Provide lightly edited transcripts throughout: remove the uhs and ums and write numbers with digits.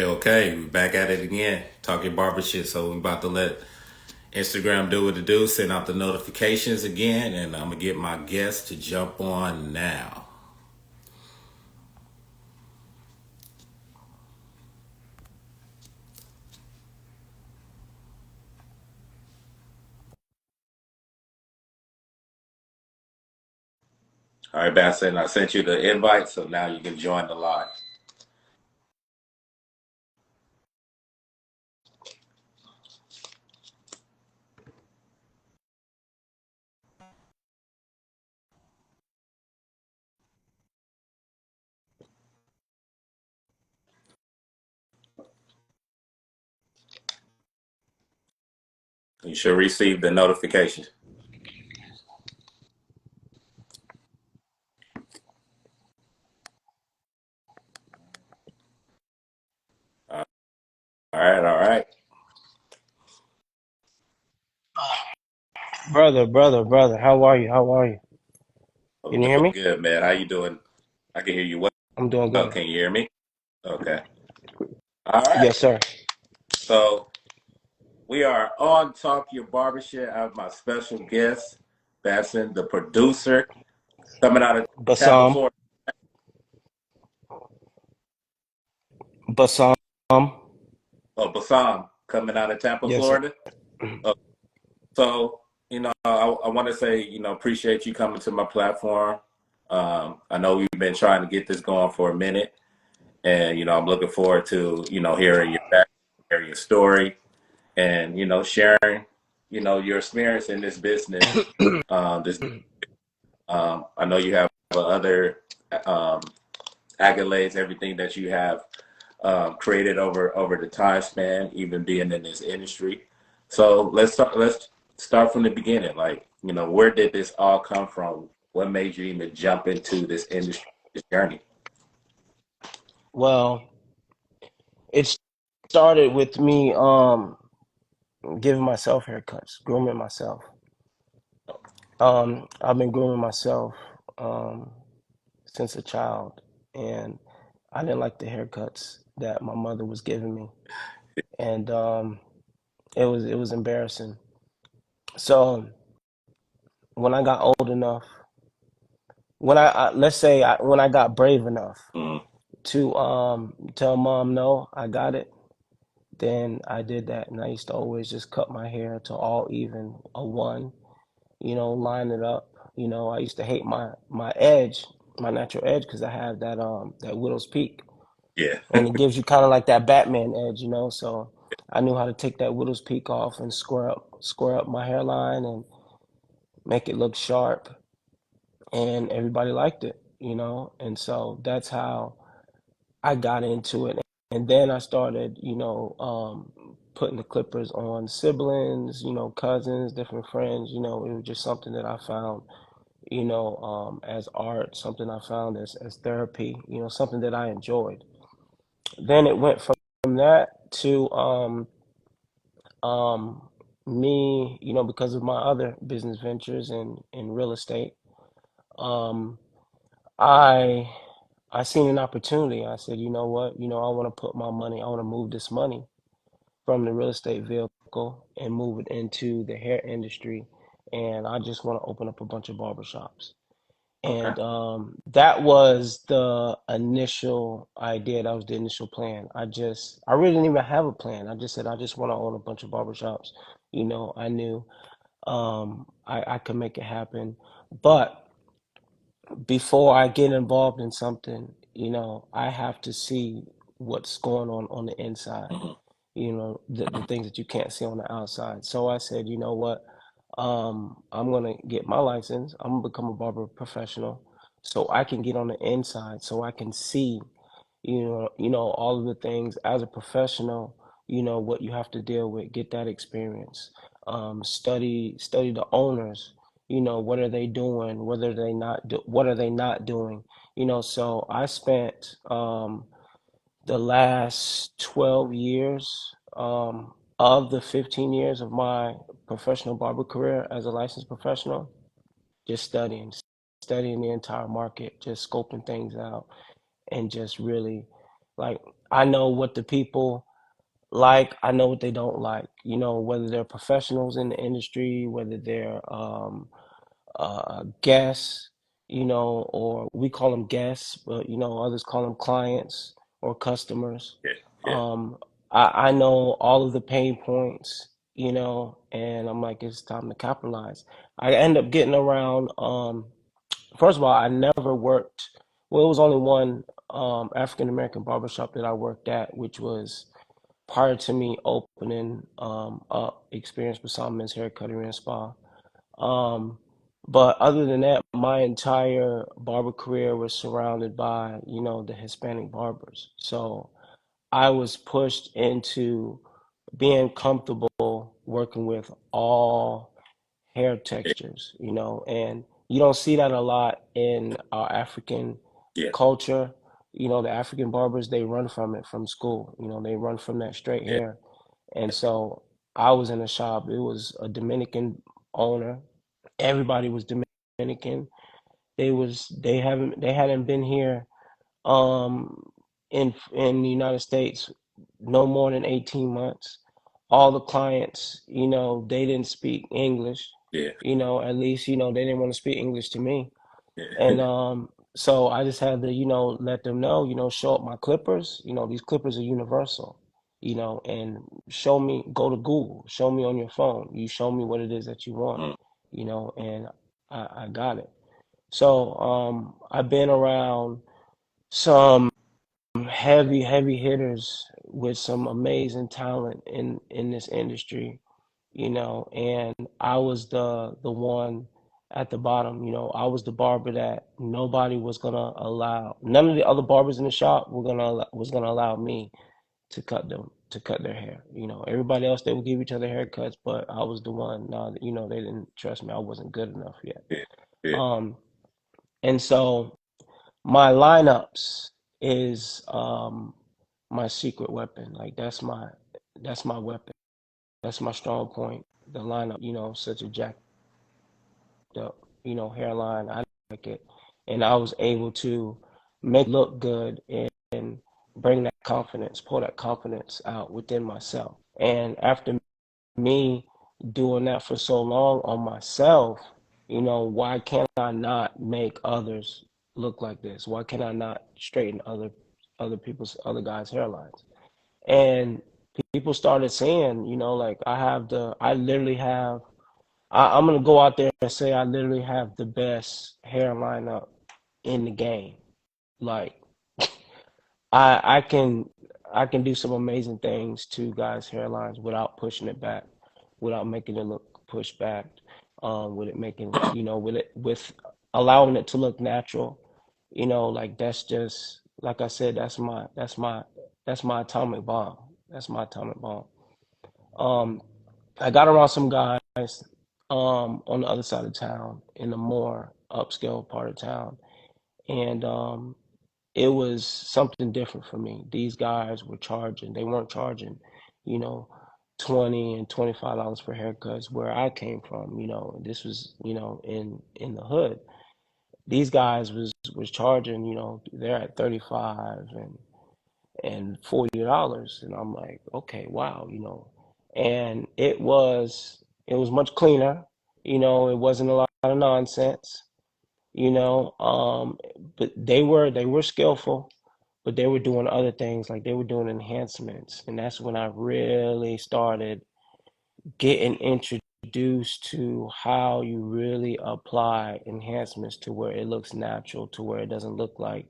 Okay. We back at it again. Talking barber shit. So we about to let Instagram do what it do, send out the notifications again, and I'm gonna get my guests to jump on now. All right, Bassett, I sent you the invite, so now you can join the live. You should receive the notification. All right, all right. Brother, how are you? How are you? I'm Can you hear doing me? good, man. How you doing? I can hear you I'm doing well. good. Can you hear me? Okay. All right. Yes, sir. So we are on Talk Your Barbershop. I have my special guest, Basson, the producer, coming out of Tampa, Bassam. Florida. Bassam. Oh, Bassam, coming out of Tampa, Yes, sir. Florida. Uh, so, I want to say, appreciate you coming to my platform. I know we've been trying to get this going for a minute, and I'm looking forward to hearing your back, hearing your story, and sharing your experience in this business. This I know you have other um, accolades, everything that you have created over the time span, even being in this industry. So let's start from the beginning. Like, where did this all come from? What made you even jump into this industry, this journey? Well, it started with me giving myself haircuts, grooming myself. I've been grooming myself um since a child, and I didn't like the haircuts that my mother was giving me, and it was embarrassing. So when I got old enough, when let's say when I got brave enough Mm, to tell mom no, I got it, then I did that. And I used to always just cut my hair to all even a one, line it up. I used to hate my edge, my natural edge, because I have that widow's peak, yeah. and it gives you kind of like that Batman edge. So I knew how to take that widow's peak off and square up my hairline and make it look sharp, and everybody liked it. And so that's how I got into it. And then I started, putting the clippers on siblings, cousins, different friends. It was just something that I found, as art, something I found as therapy, something that I enjoyed. Then it went from that to um, me, because of my other business ventures in real estate. Um, I I seen an opportunity. I said, you know what? I want to put my money, I want to move this money from the real estate vehicle and move it into the hair industry. And I just want to open up a bunch of barbershops. Okay. And that was the initial idea. That was the initial plan. I really didn't even have a plan. I just said, I just want to own a bunch of barbershops. I knew I could make it happen. But before I get involved in something, I have to see what's going on the inside, Mhm. the things that you can't see on the outside. So I said, you know what? I'm gonna get my license. I'm gonna become a barber professional so I can get on the inside, so I can see all of the things as a professional, what you have to deal with, get that experience. Study the owners, what are they doing, what are they not doing. So I spent the last 12 years of the 15 years of my professional barber career as a licensed professional just studying the entire market, just scoping things out, and just really, like, I know what the people like. I know what they don't like. You know, whether they're professionals in the industry, whether they're guests, you know, or we call them guests, but you know, others call them clients or customers. Yeah, yeah, Um, I know all of the pain points, you know, and I'm like, it's time to capitalize. I end up getting around. First of all, I never worked. Well, it was only one African American barbershop that I worked at, which was prior to me opening up Experience Basalt Men's Hair Cuttery and Spa. Um, but other than that, my entire barber career was surrounded by, you know, the Hispanic barbers. So I was pushed into being comfortable working with all hair yeah, textures, you know, and you don't see that a lot in our African yeah, culture. You know, the African barbers, they run from it from school, you know, they run from that straight yeah, hair. And so I was in a shop, it was a Dominican owner. Everybody was Dominican. They hadn't been here um in the United States no more than 18 months. All the clients, you know, they didn't speak English. yeah, You know, at least, you know, they didn't want to speak English to me. yeah, And so I just had to, you know, let them know, you know, show up my clippers. You know, these clippers are universal, you know, and show me, go to Google, show me on your phone. You show me what it is that you want, mm, you know, and I got it. So I've been around some heavy hitters with some amazing talent in this industry, you know, and I was the one at the bottom, you know. I was the barber that nobody was gonna allow. None of the other barbers in the shop was gonna allow me to cut their hair. You know, everybody else they would give each other haircuts, but I was the one. Now, you know, they didn't trust me. I wasn't good enough yet. yeah, yeah. Um, and so my lineups is my secret weapon. Like that's my weapon. That's my strong point. The lineup, you know, such a jacked up, you know, hairline. I like it. And I was able to make it look good and bring that confidence, pull that confidence out within myself. And after me doing that for so long on myself, you know, why can't I not make others look like this? Why can I not straighten other guys' hairlines? And people started saying, you know, like I literally have, I'm gonna go out there and say I literally have the best hair lineup in the game. Like I I can I can do some amazing things to guys' hairlines without pushing it back, without making it look pushed back, with it making, you know, with allowing it to look natural. You know, like that's just like I said, that's my atomic bomb. That's my atomic bomb. Um, I got around some guys on the other side of town in a more upscale part of town, and it was something different for me. These guys were charging. They weren't charging, you know, $20 and $25 for haircuts where I came from. You know, this was, you know, in the hood. These guys was charging. You know, they're at 35 and $40, and I'm like, okay, wow, you know, and it was much cleaner. You know, it wasn't a lot of nonsense. You know, but they were skillful, but they were doing other things, like they were doing enhancements, and that's when I really started getting introduced to how you really apply enhancements to where it looks natural, to where it doesn't look like,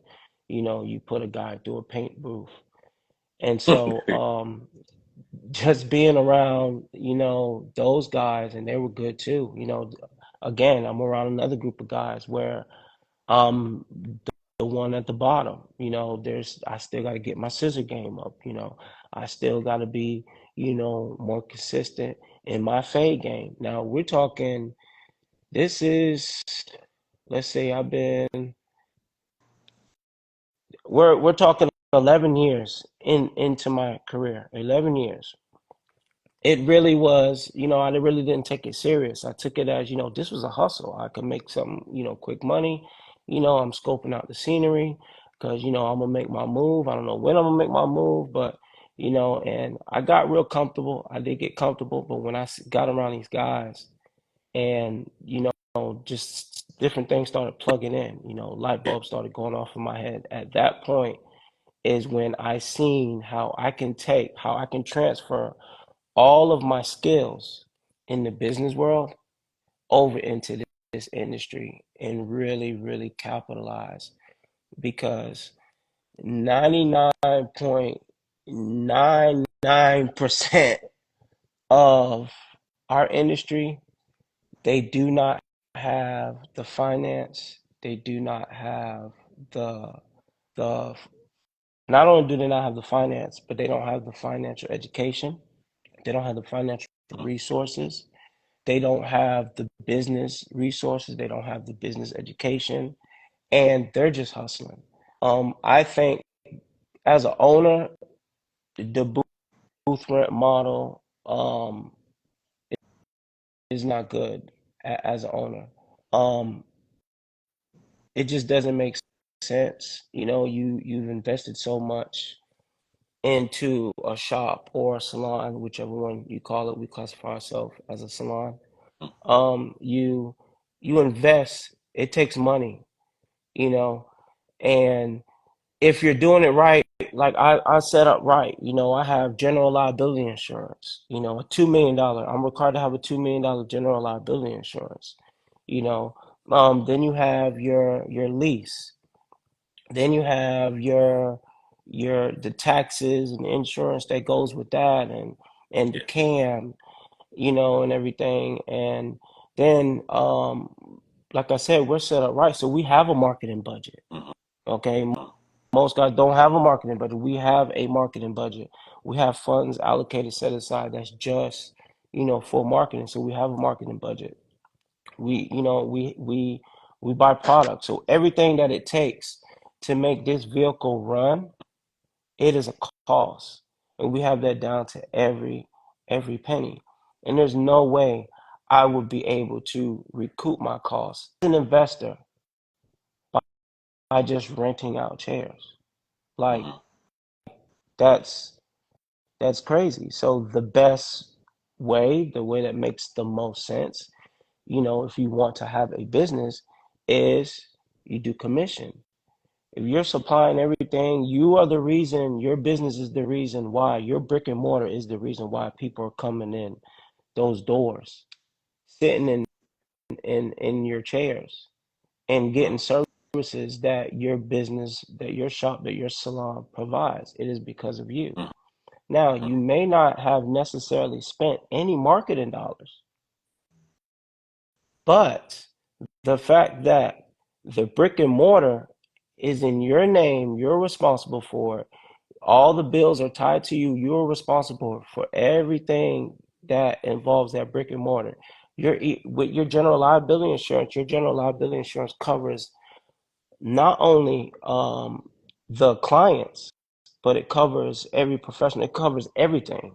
you know, you put a guy through a paint booth. And so just being around, you know, those guys, and they were good too, you know. Again, I'm around another group of guys where I'm the one at the bottom. You know, I still got to get my scissor game up. You know, I still got to be, you know, more consistent in my fade game. Now we're talking. This is, let's say, we're talking 11 years into my career. 11 years. It really was, you know, I really didn't take it serious. I took it as, you know, this was a hustle. I could make some, you know, quick money. You know, I'm scoping out the scenery. because I'm gonna make my move. I don't know when I'm gonna make my move, but and I got real comfortable. I did get comfortable, but when I got around these guys, and just different things started plugging in. Light Yeah. bulbs started going off in my head. At that point is when I seen how I can transfer all of my skills in the business world over into this industry and really, really capitalize, because 99.99% of our industry, they do not have the finance, they do not have the the not only do they not have the finance, but they don't have the financial education, they don't have the financial Mhm. resources, they don't have the business resources, they don't have the business education, and they're just hustling. I think as an owner, the booth rent model is not good as an owner. Um, it just doesn't make sense. You've invested so much into a shop or a salon, whichever one you call it. We classify ourselves as a salon. Mhm. You invest. It takes money, you know, and if you're doing it right, like I set up right, I have general liability insurance, a $2 million. I'm required to have a $2 million general liability insurance, you know. Then you have your lease. Then you have your the taxes and the insurance that goes with that, and the Yeah. CAM, and everything. And then like I said, we're set up right. So we have a marketing budget. Mhm. Okay. Most guys don't have a marketing budget. We have a marketing budget. We have funds allocated, set aside that's just, for marketing. So we have a marketing budget. We buy products. So everything that it takes to make this vehicle run, it is a cost. And we have that down to every penny. And there's no way I would be able to recoup my costs as an investor by just renting out chairs. Like Mhm. that's That's crazy. So the best way, the way that makes the most sense, if you want to have a business, is you do commission. If you're supplying everything, you are the reason, your business is the reason why, your brick and mortar is the reason why people are coming in those doors, sitting in your chairs and getting Mhm. services that your business, that your shop, that your salon provides. It is because of you. Mhm. Now, Mhm. you may not have necessarily spent any marketing dollars, but the fact that the brick and mortar is in your name, you're responsible for it. All the bills are tied to you. You're responsible for everything that involves that brick and mortar. With your general liability insurance covers not only the clients, but it covers every professional. It covers everything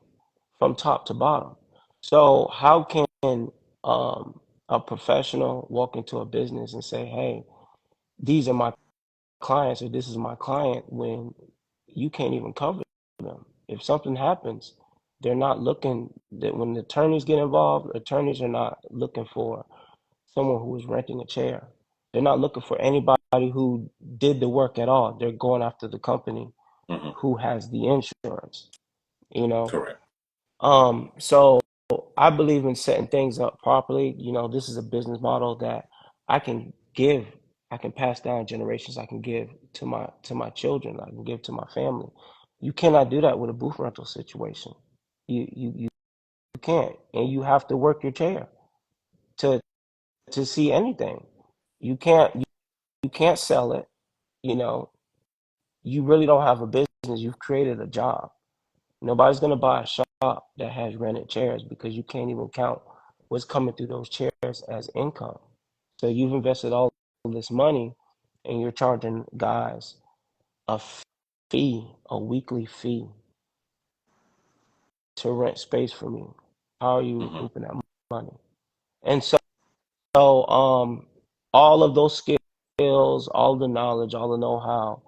from top to bottom. So how can um, a professional walk into a business and say, "Hey, these are my clients," or "This is my client," when you can't even cover them? If something happens, they're not looking. That when the attorneys get involved, attorneys are not looking for someone who is renting a chair. They're not looking for anybody who did the work at all. They're going after the company Mhm. who has the insurance, you know. Correct. So I believe in setting things up properly. This is a business model that I can give, I can pass down generations, I can give to my children, I can give to my family. You cannot do that with a booth rental situation. You can't, and you have to work your chair to see anything. You can't sell it. You know, you really don't have a business. You've created a job. Nobody's gonna buy a shop that has rented chairs because you can't even count what's coming through those chairs as income. So you've invested all this money and you're charging guys a fee, a weekly fee to rent space from you. How are you Mhm. recouping that money? And so all of those skills, all the knowledge, all the know-how,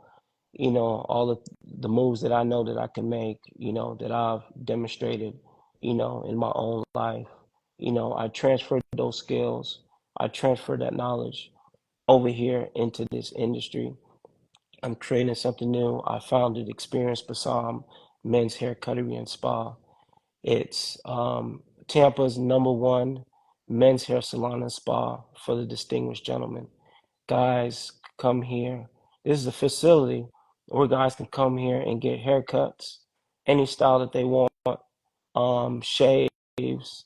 all of the moves that I know that I can make, that I've demonstrated, in my own life. I transferred those skills, I transferred that knowledge over here into this industry. I'm creating something new. I founded Experience Basam Men's Hair Cuttery and Spa. It's Tampa's #1 men's hair salon and spa for the distinguished gentlemen. Guys come here. This is a facility where guys can come here and get haircuts, any style that they want, shaves,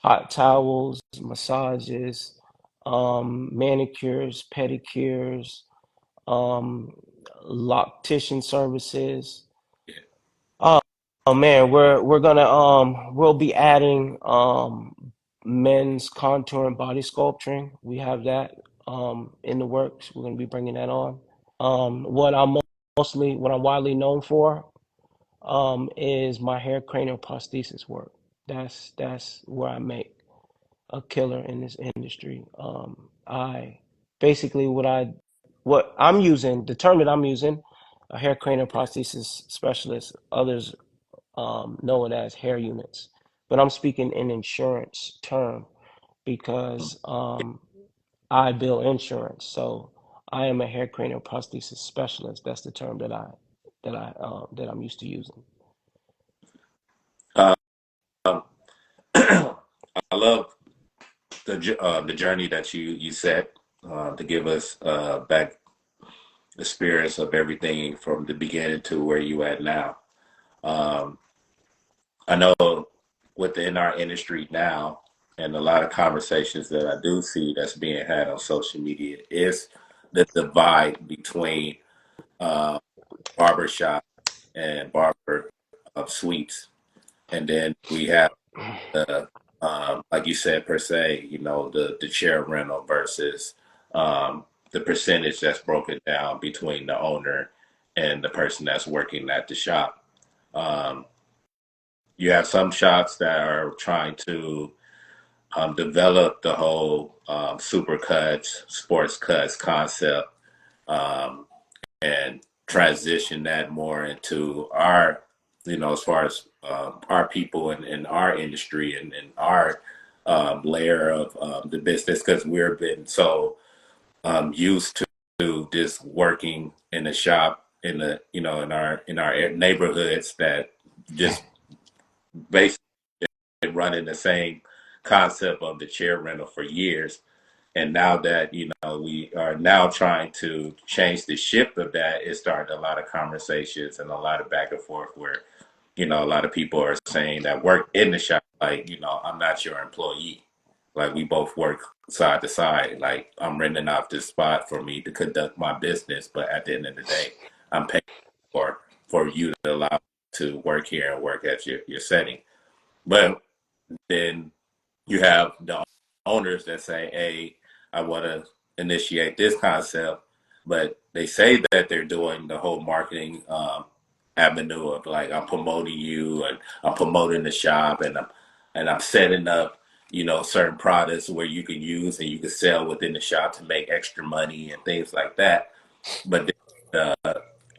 hot towels, massages, manicures, pedicures, um, loctician services. Oh, oh man, we're gonna we'll be adding men's contour and body sculpturing. We have that in the works. We're gonna be bringing that on. What I'm widely known for is my hair cranial prosthesis work. That's where I make a killer in this industry. I basically what I'm using, the term that I'm using, a hair cranial prosthesis specialist. Others know it as hair units, but I'm speaking in insurance term because I bill insurance. So I am a hair cranial prosthesis specialist. That's the term that I'm used to using. Um, I love the journey that you set to give us back experience of everything from the beginning to where you at now. Um, I know within our industry now, and a lot of conversations that I do see that's being had on social media is the divide between uh, barbershop and barber suites, and then we have the like you said per se, the chair rental versus the percentage that's broken down between the owner and the person that's working at the shop. Um, you have some shops that are trying to develop the whole super cuts, sports cuts concept, um, and transition that more into our, as far as our people in our industry and our layer of the business, because we've been so used to just working in the shop in the in our neighborhoods that just basically running the same concept of the chair rental for years. And now that, we are now trying to change the shift of that, it started a lot of conversations and a lot of back and forth where, a lot of people are saying that work in the shop, like, I'm not your employee. Like we both work side to side. Like I'm renting out this spot for me to conduct my business, but at the end of the day, I'm paying for you to allow to work here and work at your setting. But then you have the owners that say, "Hey, I want to initiate this concept," but they say that they're doing the whole marketing avenue of like I'm promoting you and I'm promoting the shop and I'm setting up certain products where you can use and you can sell within the shop to make extra money and things like that. But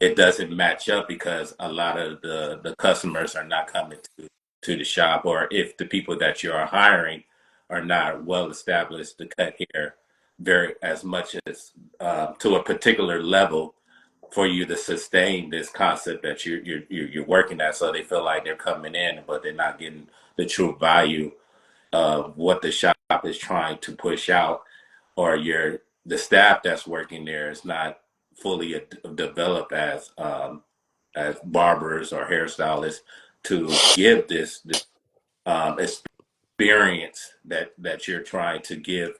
it doesn't match up because a lot of the customers are not coming to the shop, or if the people that you are hiring are not well established to cut hair very as much as to a particular level for you to sustain this concept that you're working at. So they feel like they're coming in, but they're not getting the true value of what the shop is trying to push out, or the staff that's working there is not fully developed as barbers or hairstylists to give this experience that you're trying to give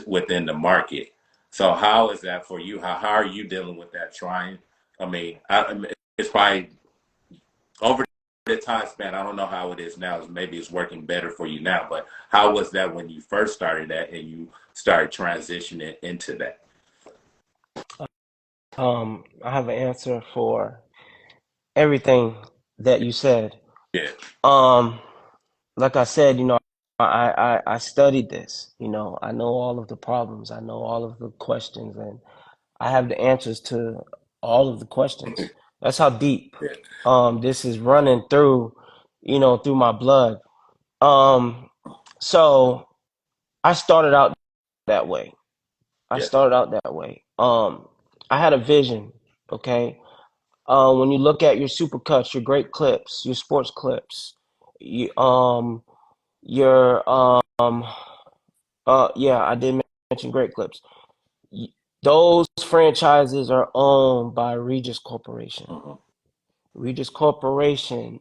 within the market. So how is that for you? How are you dealing with that? I mean, it's probably over the time span. I don't know how it is now. Maybe it's working better for you now. But how was that when you first started that and you started transitioning into that? I have an answer for everything that you said. Yeah, Um, like I said, I studied this. I know all of the problems. I know all of the questions, and I have the answers to all of the questions. That's how deep Yeah. this is running through, through my blood. Um, so I started out that way. I Yeah. started out that way. I had a vision, okay? When you look at your super cuts, your great clips, your sports clips, you, your yeah, I did mention great clips. Y- Those franchises are owned by Regis Corporation. Mm-hmm. Regis Corporation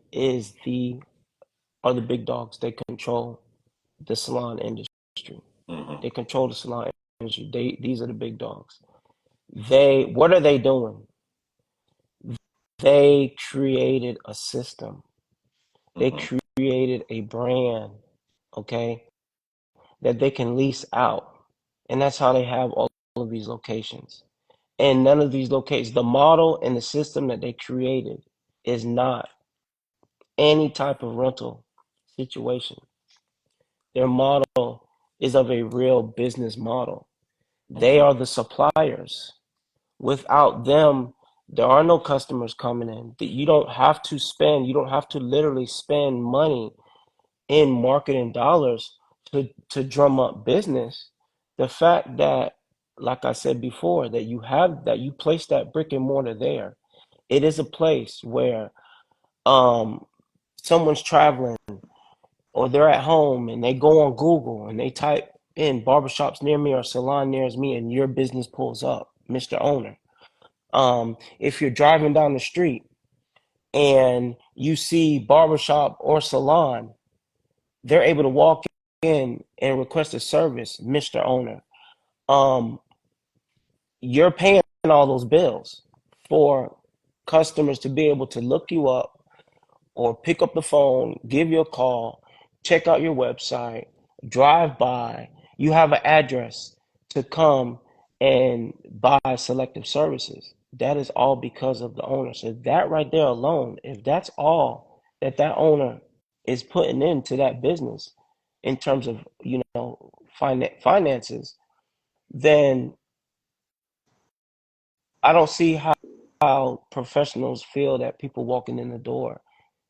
are the big dogs. They control the salon industry. Mm-hmm. They control the salon industry. These are the big dogs. What are they doing? They created a system. They Mm-hmm. created a brand, okay, that they can lease out. And that's how they have all of these locations. And none of these locations, the model and the system that they created is not any type of rental situation. Their model is of a real business model. They Mm-hmm. are the suppliers. Without them, there are no customers coming in. You don't have to spend, you don't have to literally spend money in marketing dollars to drum up business. The fact that, like I said before, that you place that brick and mortar there, it is a place where um someone's traveling or they're at home and they go on Google and they type in barbershops near me or salon near me and your business pulls up, Mr. Owner. If you're driving down the street and you see barbershop or salon, they're able to walk in and request a service, Mr. Owner. Um, you're paying all those bills for customers to be able to look you up or pick up the phone, give you a call, check out your website, drive by. You have an address to come and buy selective services. That is all because of the owner. So that right there alone, if that's all that owner is putting into that business in terms of, finances, then I don't see how professionals feel that people walking in the door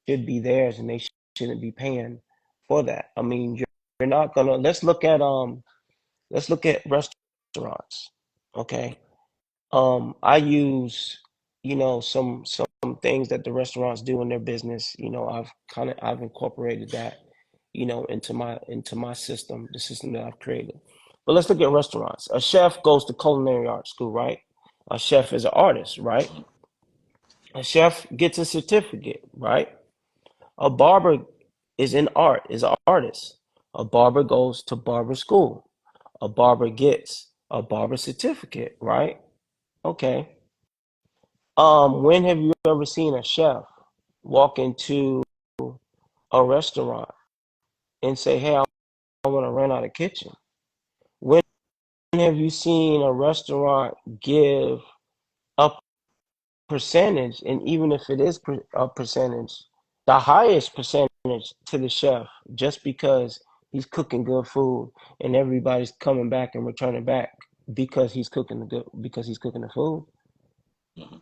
should be theirs and they shouldn't be paying for that. I mean, you're not gonna let's look at restaurants. Okay. I use, some things that the restaurants do in their business. I've incorporated that, into my system, the system that I've created. But let's look at restaurants. A chef goes to culinary art school, right? A chef is an artist, right? Mm-hmm. A chef gets a certificate, right? A barber is an artist. A barber goes to barber school. A barber gets a barber certificate, right? Okay. When have you ever seen a chef walk into a restaurant and say, "Hey, I want to rent out a kitchen"? When have you seen a restaurant give a percentage, and even if it is a percentage, the highest percentage to the chef, just because he's cooking good food and everybody's coming back and returning back because he's cooking the food? Mm-hmm.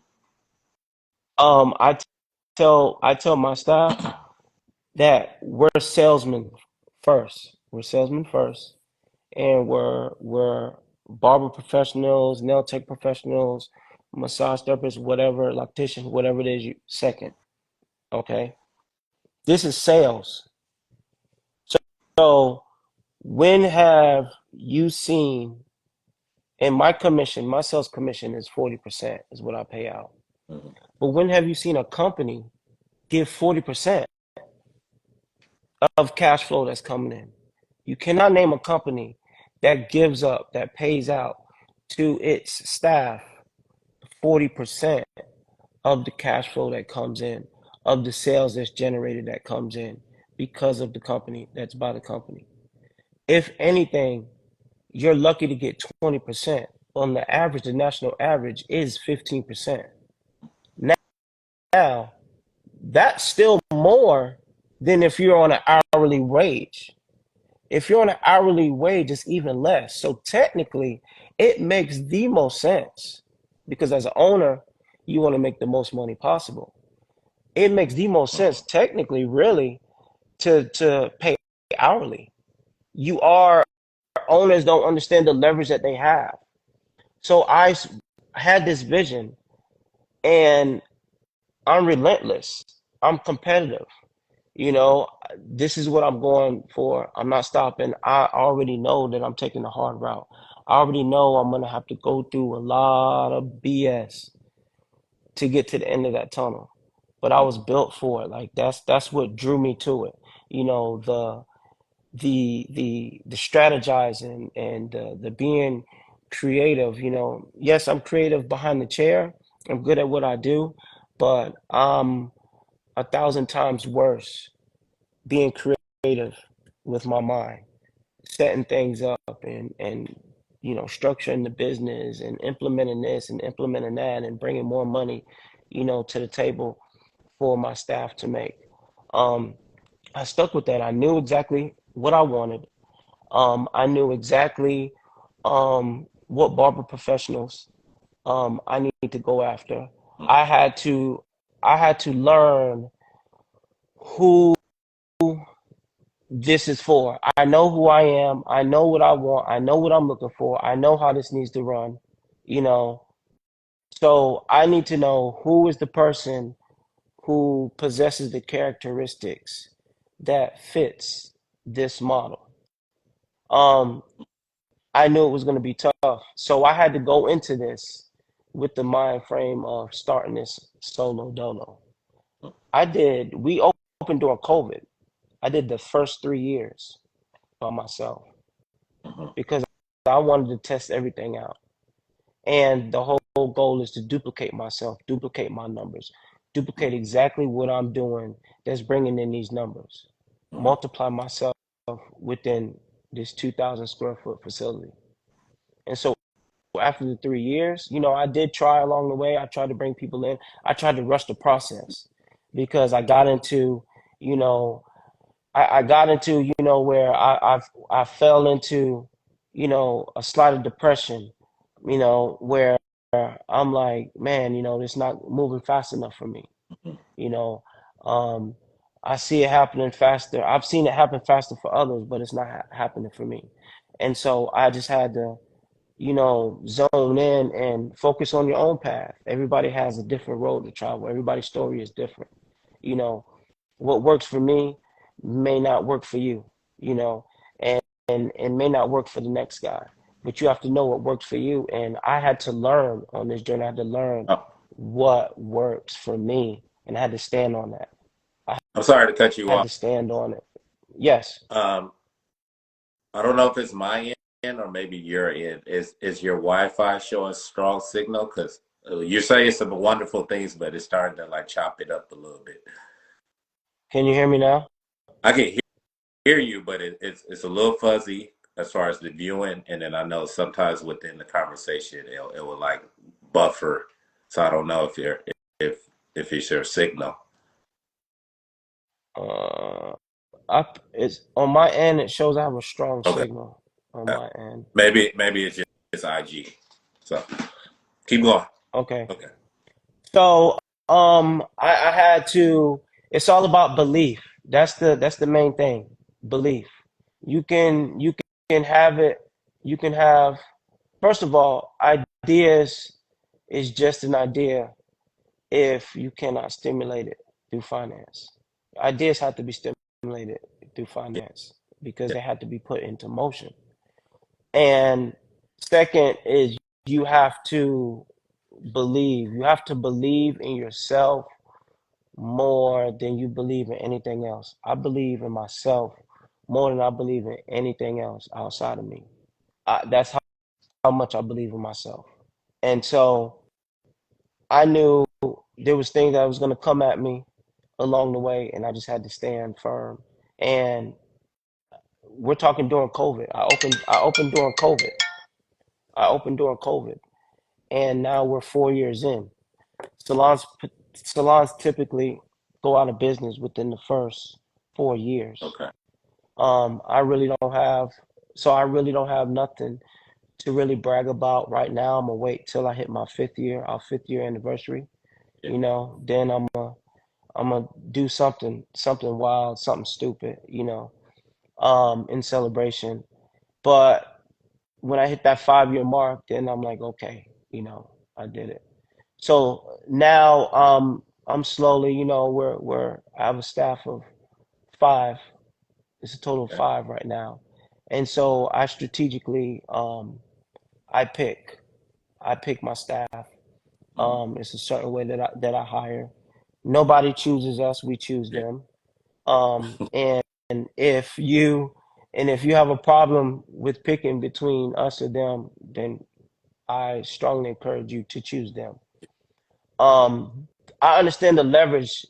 I tell my staff that we're salesmen first. We're salesmen first, and we're barber professionals, nail tech professionals, massage therapists, whatever, lactician, whatever it is, you second. Okay, this is sales. So when have you seen? And my sales commission is 40% is what I pay out. Mm-hmm. But when have you seen a company give 40% of cash flow that's coming in? You cannot name a company that pays out to its staff 40% of the cash flow that comes in, of the sales that's generated that comes in because of the company that's by the company. If anything, you're lucky to get 20%. On the average, the national average is 15%. Now, that's still more than if you're on an hourly wage. If you're on an hourly wage, it's even less. So technically, it makes the most sense because as an owner, you want to make the most money possible. It makes the most sense technically, really, to pay hourly. You are Owners don't understand the leverage that they have. So had this vision, and I'm relentless. I'm competitive. You know, this is what I'm going for. I'm not stopping. I already know that I'm taking the hard route. I already know I'm gonna have to go through a lot of BS to get to the end of that tunnel. But I was built for it. Like that's what drew me to it. You know, the strategizing and the being creative. You know, yes, I'm creative behind the chair. I'm good at what I do, but I'm a thousand times worse being creative with my mind, setting things up and structuring the business and implementing this and implementing that and bringing more money, to the table for my staff to make. Um, I stuck with that. I knew exactly what I wanted. I knew exactly what barber professionals I need to go after. I had to I had to learn who this is for. I know who I am. I know what I want. I know what I'm looking for. I know how this needs to run, you know. So I need to know who is the person who possesses the characteristics that fits this model. Um, I knew it was going to be tough. So I had to go into this with the mind frame of starting this solo dolo. We opened during COVID. I did the first 3 years by myself because I wanted to test everything out. And the whole goal is to duplicate myself, duplicate my numbers, duplicate exactly what I'm doing that's bringing in these numbers, multiply myself within this 2,000 square foot facility. And so after the 3 years, I did try along the way. I tried to bring people in. I tried to rush the process because I got into, you know, I got into, where I fell into, a slight of depression, where I'm like, man, it's not moving fast enough for me. You know, um, I see it happening faster. I've seen it happen faster for others, but it's not happening for me. And so I just had to, zone in and focus on your own path. Everybody has a different road to travel. Everybody's story is different. You know, what works for me may not work for you, you know, and, and may not work for the next guy. But you have to know what works for you. And I had to learn on this journey. I had to learn Oh, what works for me, and I had to stand on that. I I'm sorry to cut you had off. to stand on it. Yes. Um, I don't know if it's my end or maybe your end. Is your Wi-Fi showing strong signal? Because you're saying some wonderful things, but it's starting to like chop it up a little bit. Can you hear me now? I can hear you, but it's a little fuzzy as far as the viewing, and then I know sometimes within the conversation it will like buffer. So I don't know if if it's your signal. Uh, it's on my end. It shows I have a strong Okay, signal on my end. maybe it's just IG. So keep going. Okay. Okay. So, I had to. It's all about belief. That's the main thing. Belief. You can have it. You can have. First of all, ideas is just an idea if you cannot stimulate it through finance. Ideas have to be stimulated through Yeah. finance because they have to be put into motion. And second is you have to believe. You have to believe in yourself more than you believe in anything else. I believe in myself more than I believe in anything else outside of me. That's how much I believe in myself. And so I knew there was things that was going to come at me along the way, and I just had to stand firm. And we're talking during COVID. I opened during COVID. I opened during COVID, and now we're 4 years in. Salons salons typically go out of business within the first 4 years. Okay. I really don't have, so I really don't have nothing to really brag about right now. I'm gonna wait till I hit my fifth year, our 5th year anniversary. Yeah. then I'm gonna do something wild, something stupid, in celebration. But when I hit that 5 year mark, then I'm like, okay, I did it. So now I'm slowly, I have a staff of five. It's a total of Okay. five right now. And so I strategically I pick I pick my staff. Mhm. It's a certain way that I hire. Nobody chooses us, we choose Yeah. them. And if you if you have a problem with picking between us or them, then I strongly encourage you to choose them. Um, I understand the leverage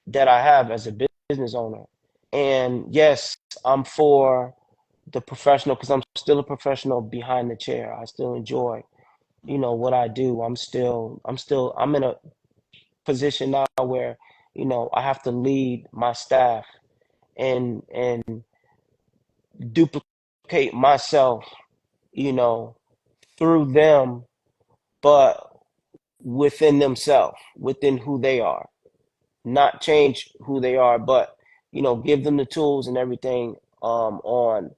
that I have as a business owner. And yes, I'm for the professional because I'm still a professional behind the chair. I still enjoy, what I do. I'm in a position now where, I have to lead my staff and duplicate myself, you know, through them, but within themselves, within who they are. Not change who they are, but give them the tools and everything on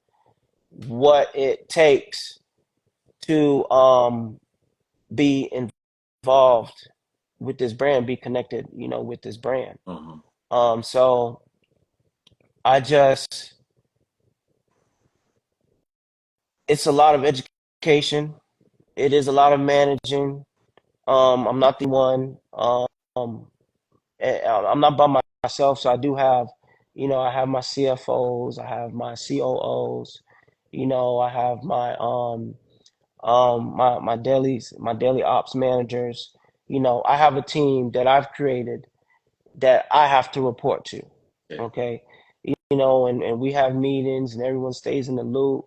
what it takes to be involved with this brand, be connected, with this brand. Mhm. So I just, it's a lot of education. It is a lot of managing. I'm not the one. I'm not by myself, so I do have, I have my CFOs, I have my COOs, I have my daily ops managers. I have a team that I've created that I have to report to. Yeah. Okay, and we have meetings, and everyone stays in the loop.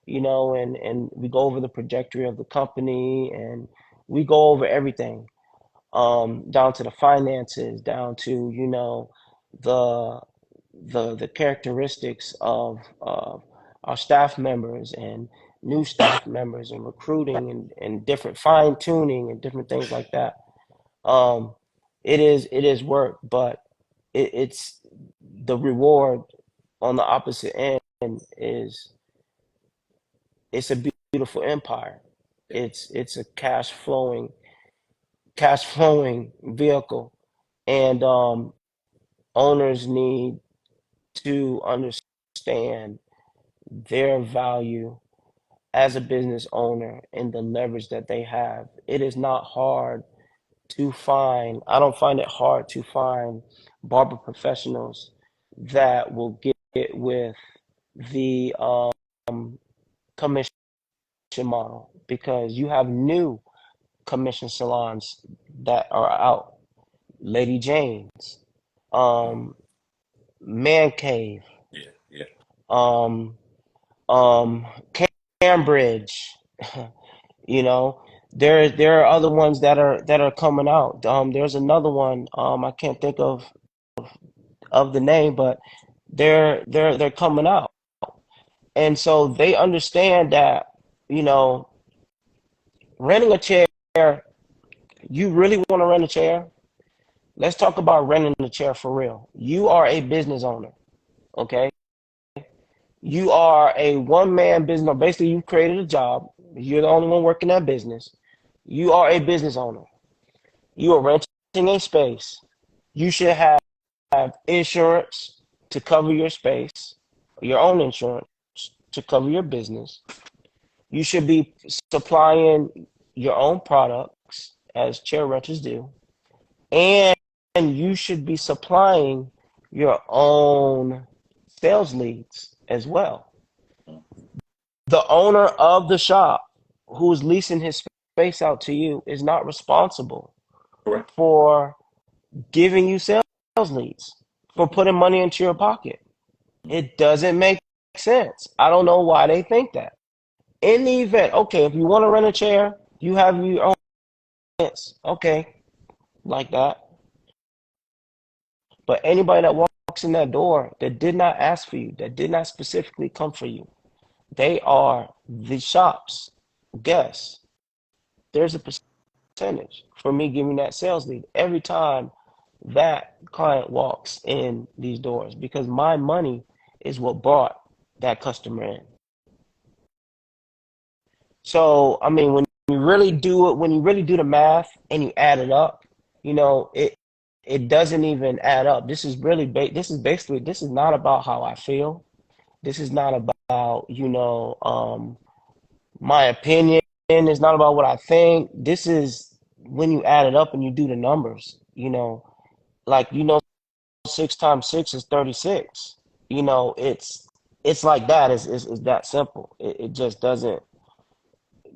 And we go over the trajectory of the company, and we go over everything down to the finances, down to the the characteristics of our staff members and new staff members and recruiting and different fine tuning and different things like that. Um, it is work, but it's the reward on the opposite end is it's a beautiful empire. Yeah. It's a cash flowing vehicle, and owners need to understand their value as a business owner and the leverage that they have. It is not hard to find, I don't find it hard to find barber professionals that will get with the commission model because you have new commission salons that are out. Lady Jane's, Mhm. um, Man Cave, Yeah. Yeah. um, um, Cambridge. You know, there are other ones that are coming out. There's another one. I can't think of the name, but they're coming out, and so they understand that you know renting a chair. You really want to rent a chair? Let's talk about renting a chair for real. You are a business owner, okay? You are a one man business. Basically, you've created a job. You're the only one working that business. You are a business owner. You are renting a space. You should have insurance to cover your space, your own insurance to cover your business. You should be supplying your own products as chair renters do. And you should be supplying your own sales leads as well. Mhm. The owner of the shop who's leasing his space out to you is not responsible Correct. for giving you sales leads, for putting money into your pocket. It doesn't make sense. I don't know why they think that. In the event, okay, if you want to rent a chair, you have your own expense. Okay, like that. But anybody that walks in that door that did not ask for you, that did not specifically come for you, they are the shop's guests. There's a percentage for me giving that sales lead every time that client walks in these doors because my money is what brought that customer in. So, I mean, when you really do it, when you really do the math and you add it up, it doesn't even add up. This is really this is basically this is not about how I feel. This is not about, my opinion. It's not about what I think. This is when you add it up and you do the numbers, like 6 times 6 is 36. It's like that. It's that simple. It just doesn't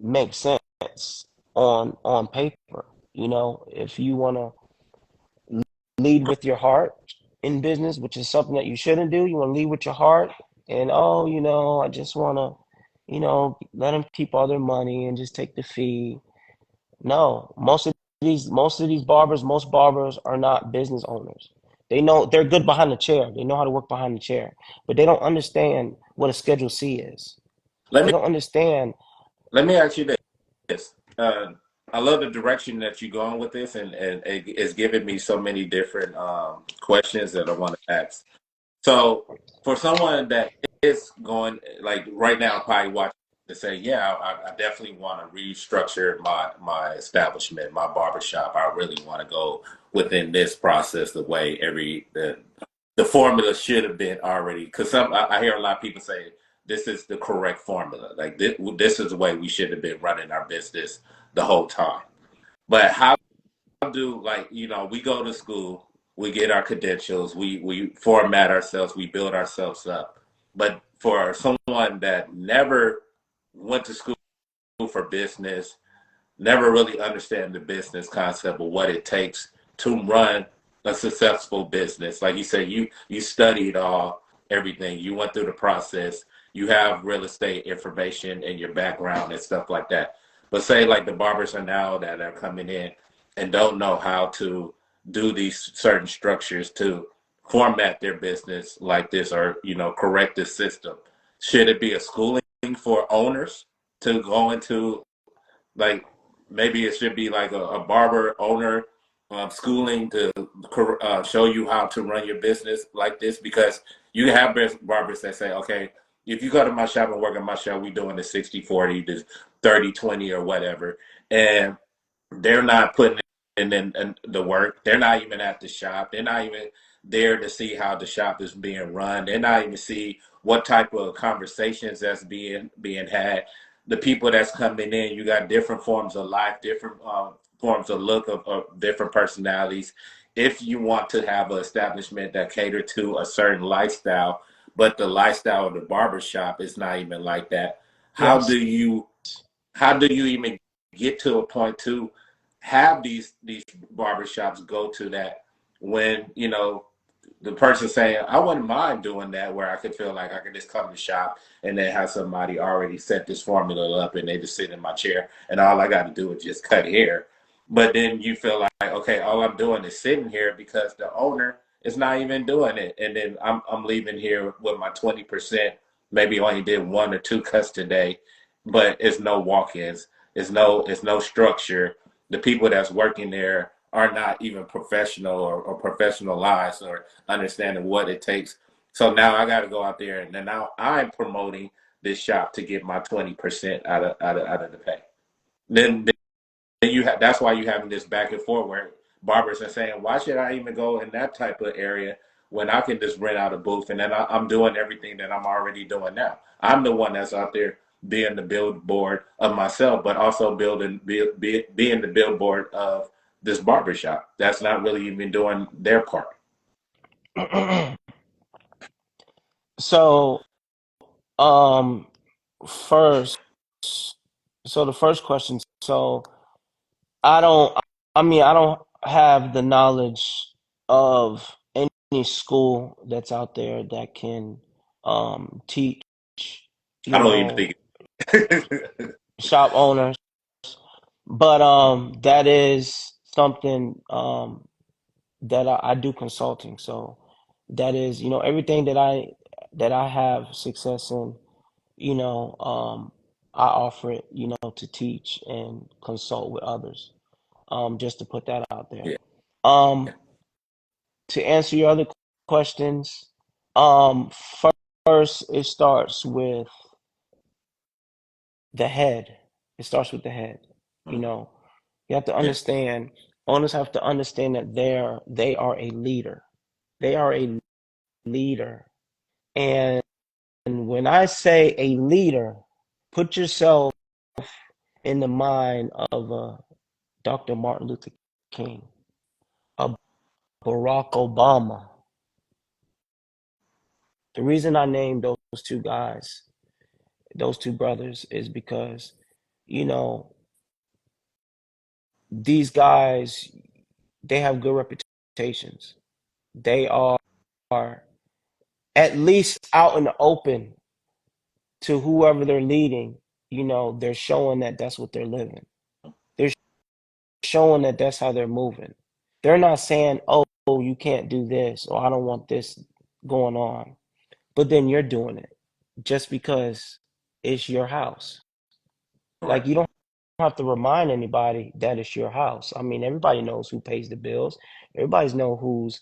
make sense on paper. If you want to lead with your heart in business, which is something that you shouldn't do, you want to lead with your heart, and I just want to, let them keep all their money and just take the fee. No, most barbers are not business owners. They know they're good behind the chair. They know how to work behind the chair, but they don't understand what a Schedule C is. Let They me don't understand. let me ask you this. I love the direction that you're going with this, and it's giving me so many different questions that I want to ask. So, for someone that is going like right now, probably watching to say, yeah, I definitely want to restructure my establishment, my barbershop. I really want to go within this process the way the formula should have been already. Because I hear a lot of people say this is the correct formula. Like this is the way we should have been running our business the whole time. But how do like we go to school, we get our credentials, we format ourselves, we build ourselves up. But for someone that never went to school for business, never really understand the business concept of what it takes to run a successful business. Like you said, you studied all everything. You went through the process. You have real estate information in your background and stuff like that. But say like the barbers are now that are coming in and don't know how to do these certain structures to format their business like this or correct this system. Should it be a schooling for owners to go into like maybe it should be like a barber owner schooling to show you how to run your business like this because you have barbers that say, okay, if you go to my shop and work at my shop, we doing the 60-40, the 30-20 or whatever. And they're not putting in the work. They're not even at the shop. They're not even there to see how the shop is being run. They're not even see what type of conversations that's being had. The people that's coming in, you got different forms of life, different forms of look of different personalities. If you want to have an establishment that cater to a certain lifestyle, but the lifestyle of the barbershop is not even like that, how do Yes. you how do you even get to a point to have these barbershops go to that when the person saying I wouldn't mind doing that where I could feel like I could just come to shop and then have somebody already set this formula up and they just sit in my chair and all I got to do is just cut hair, but then you feel like okay, all I'm doing is sitting here because the owner is not even doing it, and then I'm leaving here with my 20%, maybe only did one or two cuts today, but it's no walk-ins, it's no structure. The people that's working there are not even professional or professionalized or understanding what it takes. So now I got to go out there and then now I'm promoting this shop to get my 20% out of the pay. Then you have that's why you having this back and forth where barbers are saying, why should I even go in that type of area when I can just rent out a booth and then I'm doing everything that I'm already doing now. I'm the one that's out there being the billboard of myself, but also being the billboard of this barbershop. That's not really even doing their part. So, um, first, so the first question, so I don't, I don't have the knowledge of any school that's out there that can teach, I you don't even know, think. shop owners, but that is something that I do consulting. So that is, everything that I have success in, I offer it, to teach and consult with others. just to put that out there. Yeah. Um, to answer your other questions, um, first it starts with the head. It starts with the head. You Mm. know, you have to Yeah. understand. Owners have to understand that they are a leader. They are a leader, and when I say a leader, put yourself in the mind of Dr. Martin Luther King, a Barack Obama. The reason I named those two guys, those two brothers, is because, you know, these guys, they have good reputations. They are at least out in the open to whoever they're leading. You know, they're showing that that's what they're living. They're showing that that's how they're moving. They're not saying, oh, you can't do this, or I don't want this going on. But then you're doing it just because it's your house. Like, Correct. you don't have to remind anybody that it's your house. I mean, everybody knows who pays the bills. Everybody's know whose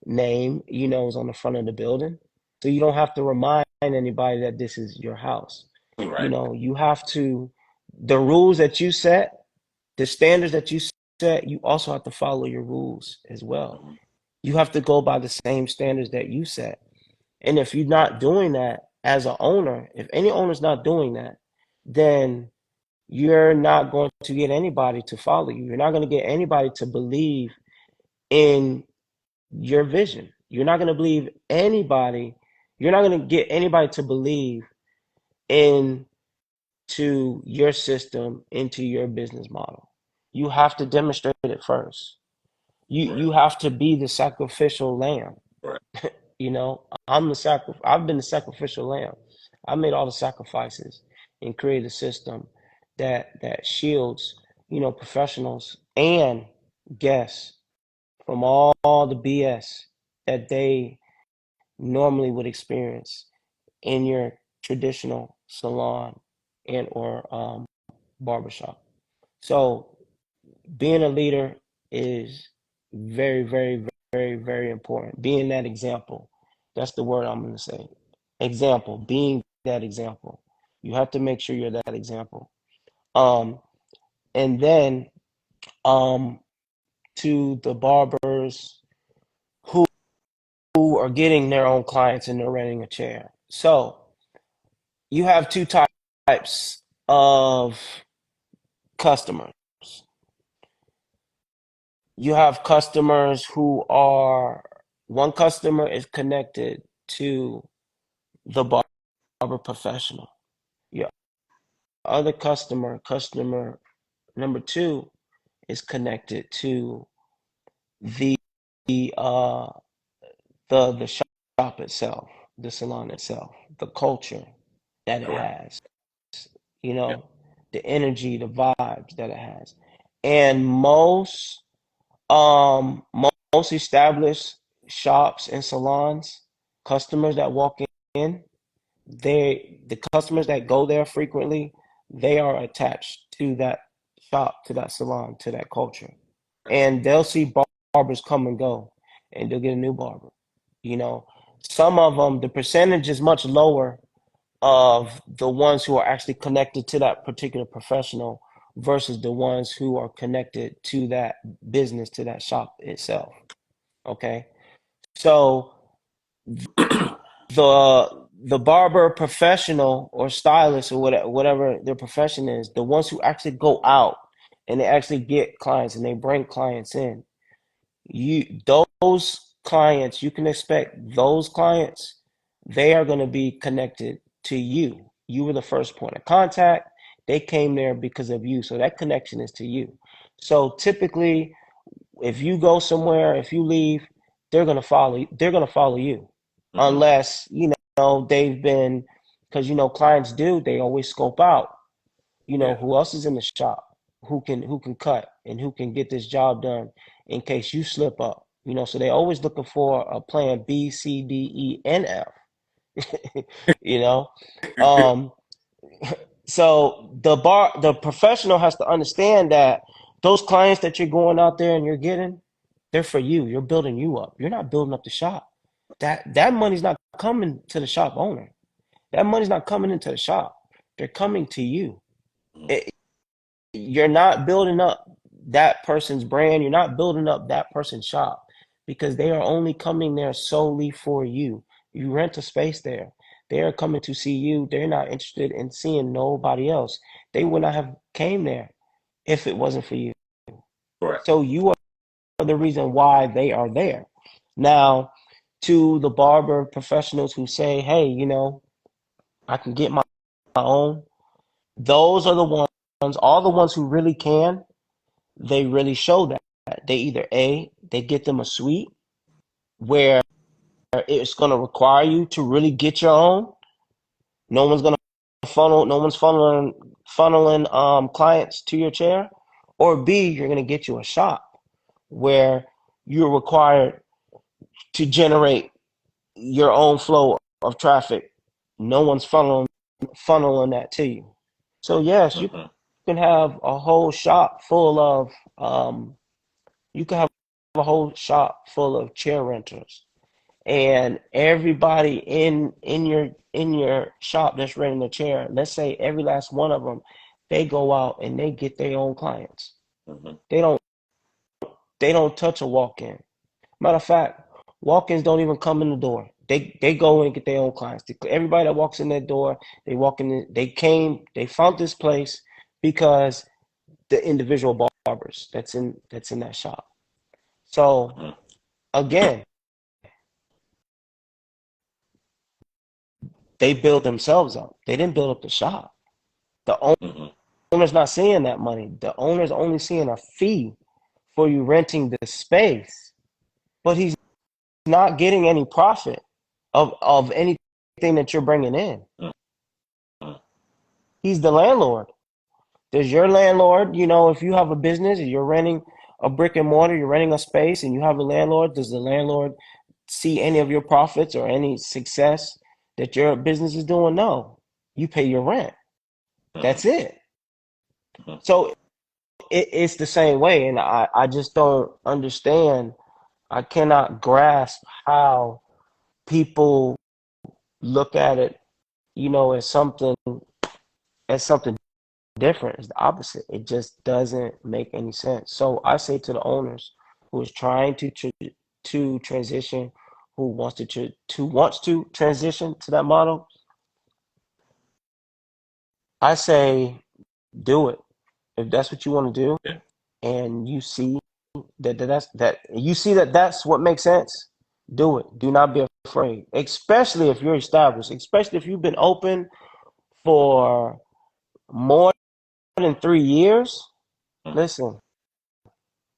name, is on the front of the building. So you don't have to remind anybody that this is your house. Right. You have to, the rules that you set, the standards that you set, you also have to follow your rules as well. Mhm. You have to go by the same standards that you set. And if you're not doing that as an owner, if any owner's not doing that, then you're not going to get anybody to follow you. You're not going to get anybody to believe in your vision. You're not going to believe anybody. You're not going to get anybody to believe into your system, into your business model. You have to demonstrate it first. Right. You have to be the sacrificial lamb. Right. I've been the sacrificial lamb. I made all the sacrifices and created a system that shields, professionals and guests from all the BS that they normally would experience in your traditional salon and or barbershop. So being a leader is very, very, very, very important. Being that example. That's the word I'm going to say. Example. Being that example. You have to make sure you're that example. Um, and then um, to the barbers who are getting their own clients and they're renting a chair. So you have two types of customers. You have customers who are, one customer is connected to the barber professional. Your other customer number two, is connected to the the uh the shop itself, the salon itself, the culture that it Correct. has, Yeah. the energy, the vibes that it has. And most established shops and salons, customers that walk in, the customers that go there frequently, they are attached to that shop, to that salon, to that culture. And they'll see barbers come and go, and they'll get a new barber. You know, some of them, the percentage is much lower of the ones who are actually connected to that particular professional versus the ones who are connected to that business, to that shop itself. Okay. So the barber professional or stylist or whatever their profession is, the ones who actually go out and they actually get clients and they bring clients in, you those clients, you can expect those clients, they are going to be connected to you. You were the first point of contact. They came there because of you, so that connection is to you. So typically, if you go somewhere, if you leave, they're going to follow you, Hmm. unless they've been, because clients do, they always scope out, Yeah. who else is in the shop, who can cut and who can get this job done in case you slip up. So they always looking for a plan B, C, D, E, and F. you know. Um, so the professional has to understand that Those clients that you're going out there and you're getting, they're for you. You're building you up. You're not building up the shop. That money's not coming to the shop owner. That money's not coming into the shop. They're coming to you. Mm-hmm. It, you're not building up that person's brand. You're not building up that person's shop because they are only coming there solely for you. You rent a space there. They are coming to see you. They're not interested in seeing nobody else. They would not have came there if it wasn't for you. Correct. So you are the reason why they are there. Now, to the barber professionals who say, hey, I can get my own, those are the ones, all the ones who really can, they really show that. They either they get them a suite where it's going to require you to really get your own. No one's going to no one's funneling clients to your chair. Or B, you're going to get you a shop where you're required to generate your own flow of traffic. No one's funneling that to you. So yes, you Mm-hmm. can have a whole shop full of you can have a whole shop full of chair renters, and everybody in your shop that's renting a chair. Let's say every last one of them, they go out and they get their own clients. Mm-hmm. They don't they don't touch a walk-in. Matter of fact, walk-ins don't even come in the door. They go and get their own clients. Everybody that walks in that door, they walk in. They found this place because the individual barbers that's in that shop. So Mm-hmm. again, they build themselves up. They didn't build up the shop. The Mm-hmm. owner's not seeing that money. The owner's only seeing a fee for you renting the space, but he's not getting any profit of anything that you're bringing in. Mm-hmm. He's the landlord. Does your landlord, if you have a business and you're renting a brick and mortar, you're renting a space and you have a landlord, does the landlord see any of your profits or any success that your business is doing? No. You pay your rent. That's it. Mm-hmm. So it's the same way. And I just don't understand. I cannot grasp how people look at it, as something different. It's the opposite. It just doesn't make any sense. So I say to the owners who is trying to transition, who wants to transition to that model, I say do it. If that's what you want to do, Yeah. and you see that's what makes sense, do it. Do not be afraid, especially if you're established, especially if you've been open for more than 3 years. Listen,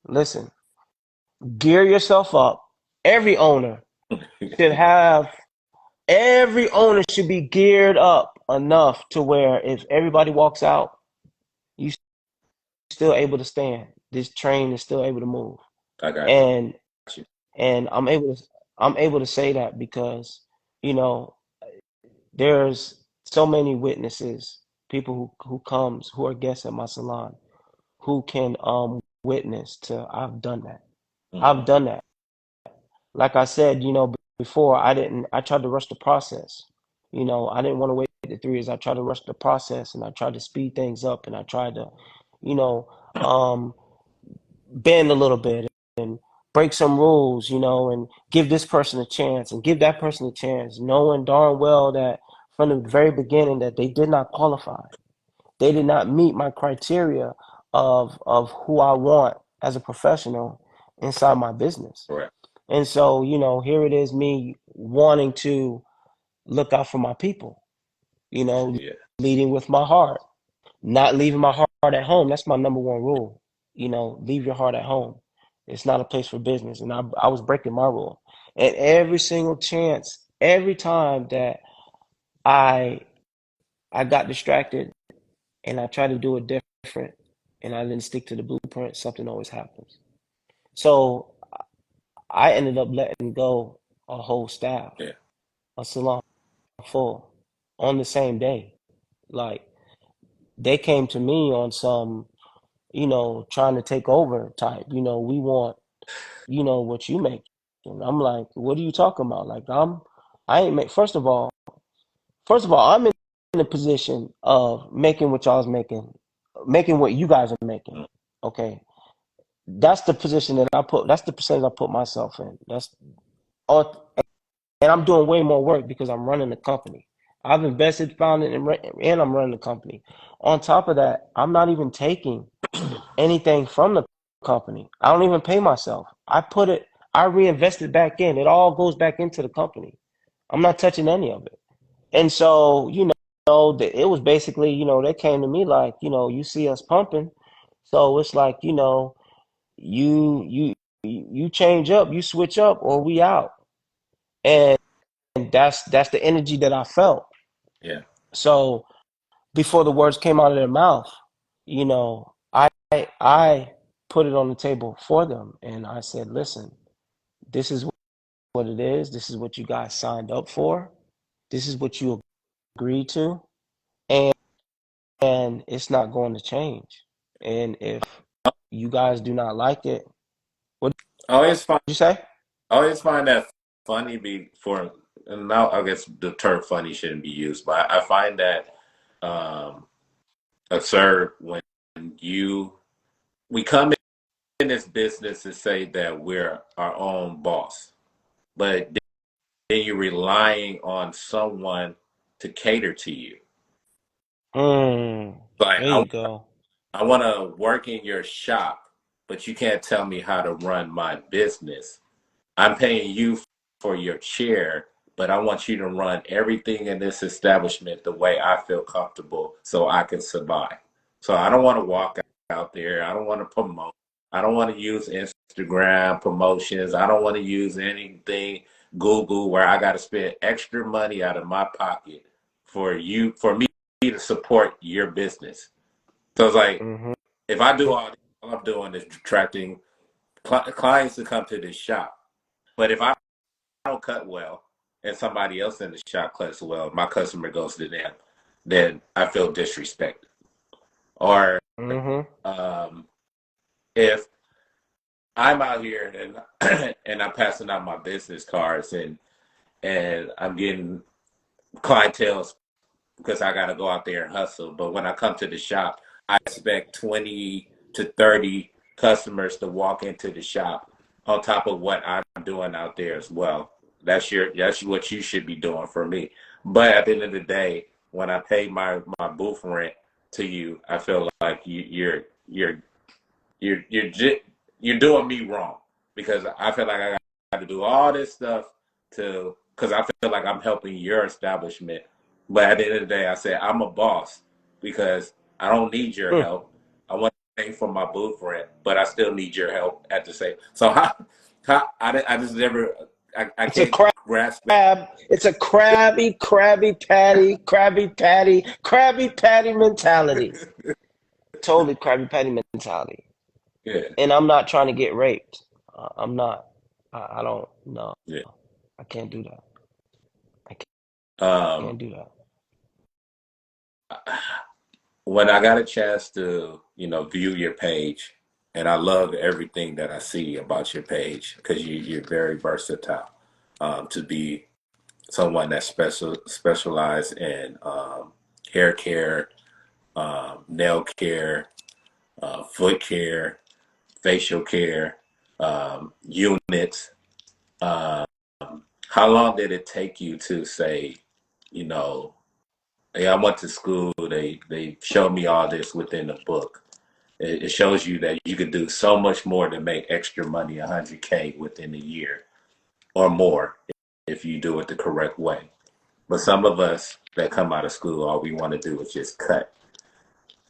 listen, gear yourself up. Every owner should have, every owner should be geared up enough to where if everybody walks out, you still able to stand. This train is still able to move. I got And you. and I'm able to say that because, you know, there's so many witnesses, people who are guests at my salon, who can witness to I've done that. I've Mm-hmm. done that. Like I said, before, I tried to rush the process. I didn't want to wait the 3 years. I tried to rush the process and I tried to speed things up and I tried to, you know, um, bend a little bit and break some rules, and give this person a chance and give that person a chance, knowing darn well that from the very beginning that they did not qualify. They did not meet my criteria of who I want as a professional inside my business. Correct. And so, here it is, me wanting to look out for my people, you know, Yeah. leading with my heart, not leaving my heart at home. That's my number one rule. Leave your heart at home. It's not a place for business. And I was breaking my rule. And every single chance, every time that I I got distracted and I tried to do it different and I didn't stick to the blueprint, something always happens. So I ended up letting go a whole staff, Yeah. a salon full, on the same day. Like they came to me on some. trying to take over type. We want, what you make. And I'm like, what are you talking about? Like, I ain't make, first of all, I'm in the position of making what y'all's making what you guys are making. Okay. That's the position that's the percentage I put myself in. All, and I'm doing way more work because I'm running the company. I've invested, founded, and I'm running the company. On top of that, I'm not even taking anything from the company. I don't even pay myself. I reinvest it back in. It all goes back into the company. I'm not touching any of it. And so, it was basically, they came to me like, you see us pumping. So it's like, you you you change up, you switch up, or we out. And that's the energy that I felt. Yeah. So before the words came out of their mouth, I put it on the table for them, and I said, "Listen, this is what it is. This is what you guys signed up for. This is what you agreed to, and it's not going to change. And if you guys do not like it, what did I always find you say?" I always find that funny before, and now I guess the term funny shouldn't be used, but I find that um, absurd when you we come in this business to say that we're our own boss, but then you're relying on someone to cater to you. Mm, Like there you go. I want to work in your shop, but you can't tell me how to run my business. I'm paying you for your chair, but I want you to run everything in this establishment the way I feel comfortable so I can survive. So I don't want to walk out there. I don't want to promote. I don't want to use Instagram promotions. I don't want to use anything Google where I got to spend extra money out of my pocket for me to support your business. So it's like, Hmm. if I do all I'm doing is attracting clients to come to this shop. But if I don't cut well and somebody else in the shop cuts well, my customer goes to them, then I feel disrespected. Or Hmm. um, if I'm out here and and I'm passing out my business cards and I'm getting clientele because I got to go out there and hustle. But when I come to the shop, I expect 20 to 30 customers to walk into the shop on top of what I'm doing out there as well. That's what you should be doing for me. But at the end of the day, when I pay my booth rent to you, I feel like you're you're doing me wrong because I feel like I got to do all this stuff to because I feel like I'm helping your establishment. But at the end of the day, I said I'm a boss because I don't need your help. I want to pay for my booth rent, but I still need your help at the same. So I just never I It's a can't grasp that. it's a Krabby Patty mentality. Totally Krabby Patty mentality. Yeah, And I'm not trying to get raped. I'm not. I don't. No, yeah. I can't do that. I Um, can't do that. when I got a chance to, view your page, and I love everything that I see about your page because you're very versatile. To be someone that specialized in hair care, nail care, foot care, facial care, units. Um, how long did it take you to say, you know, hey, I went to school. They showed me all this within the book. It shows you that you can do so much more to make extra money, 100K within a year or more if you do it the correct way. But some of us that come out of school, all we want to do is just cut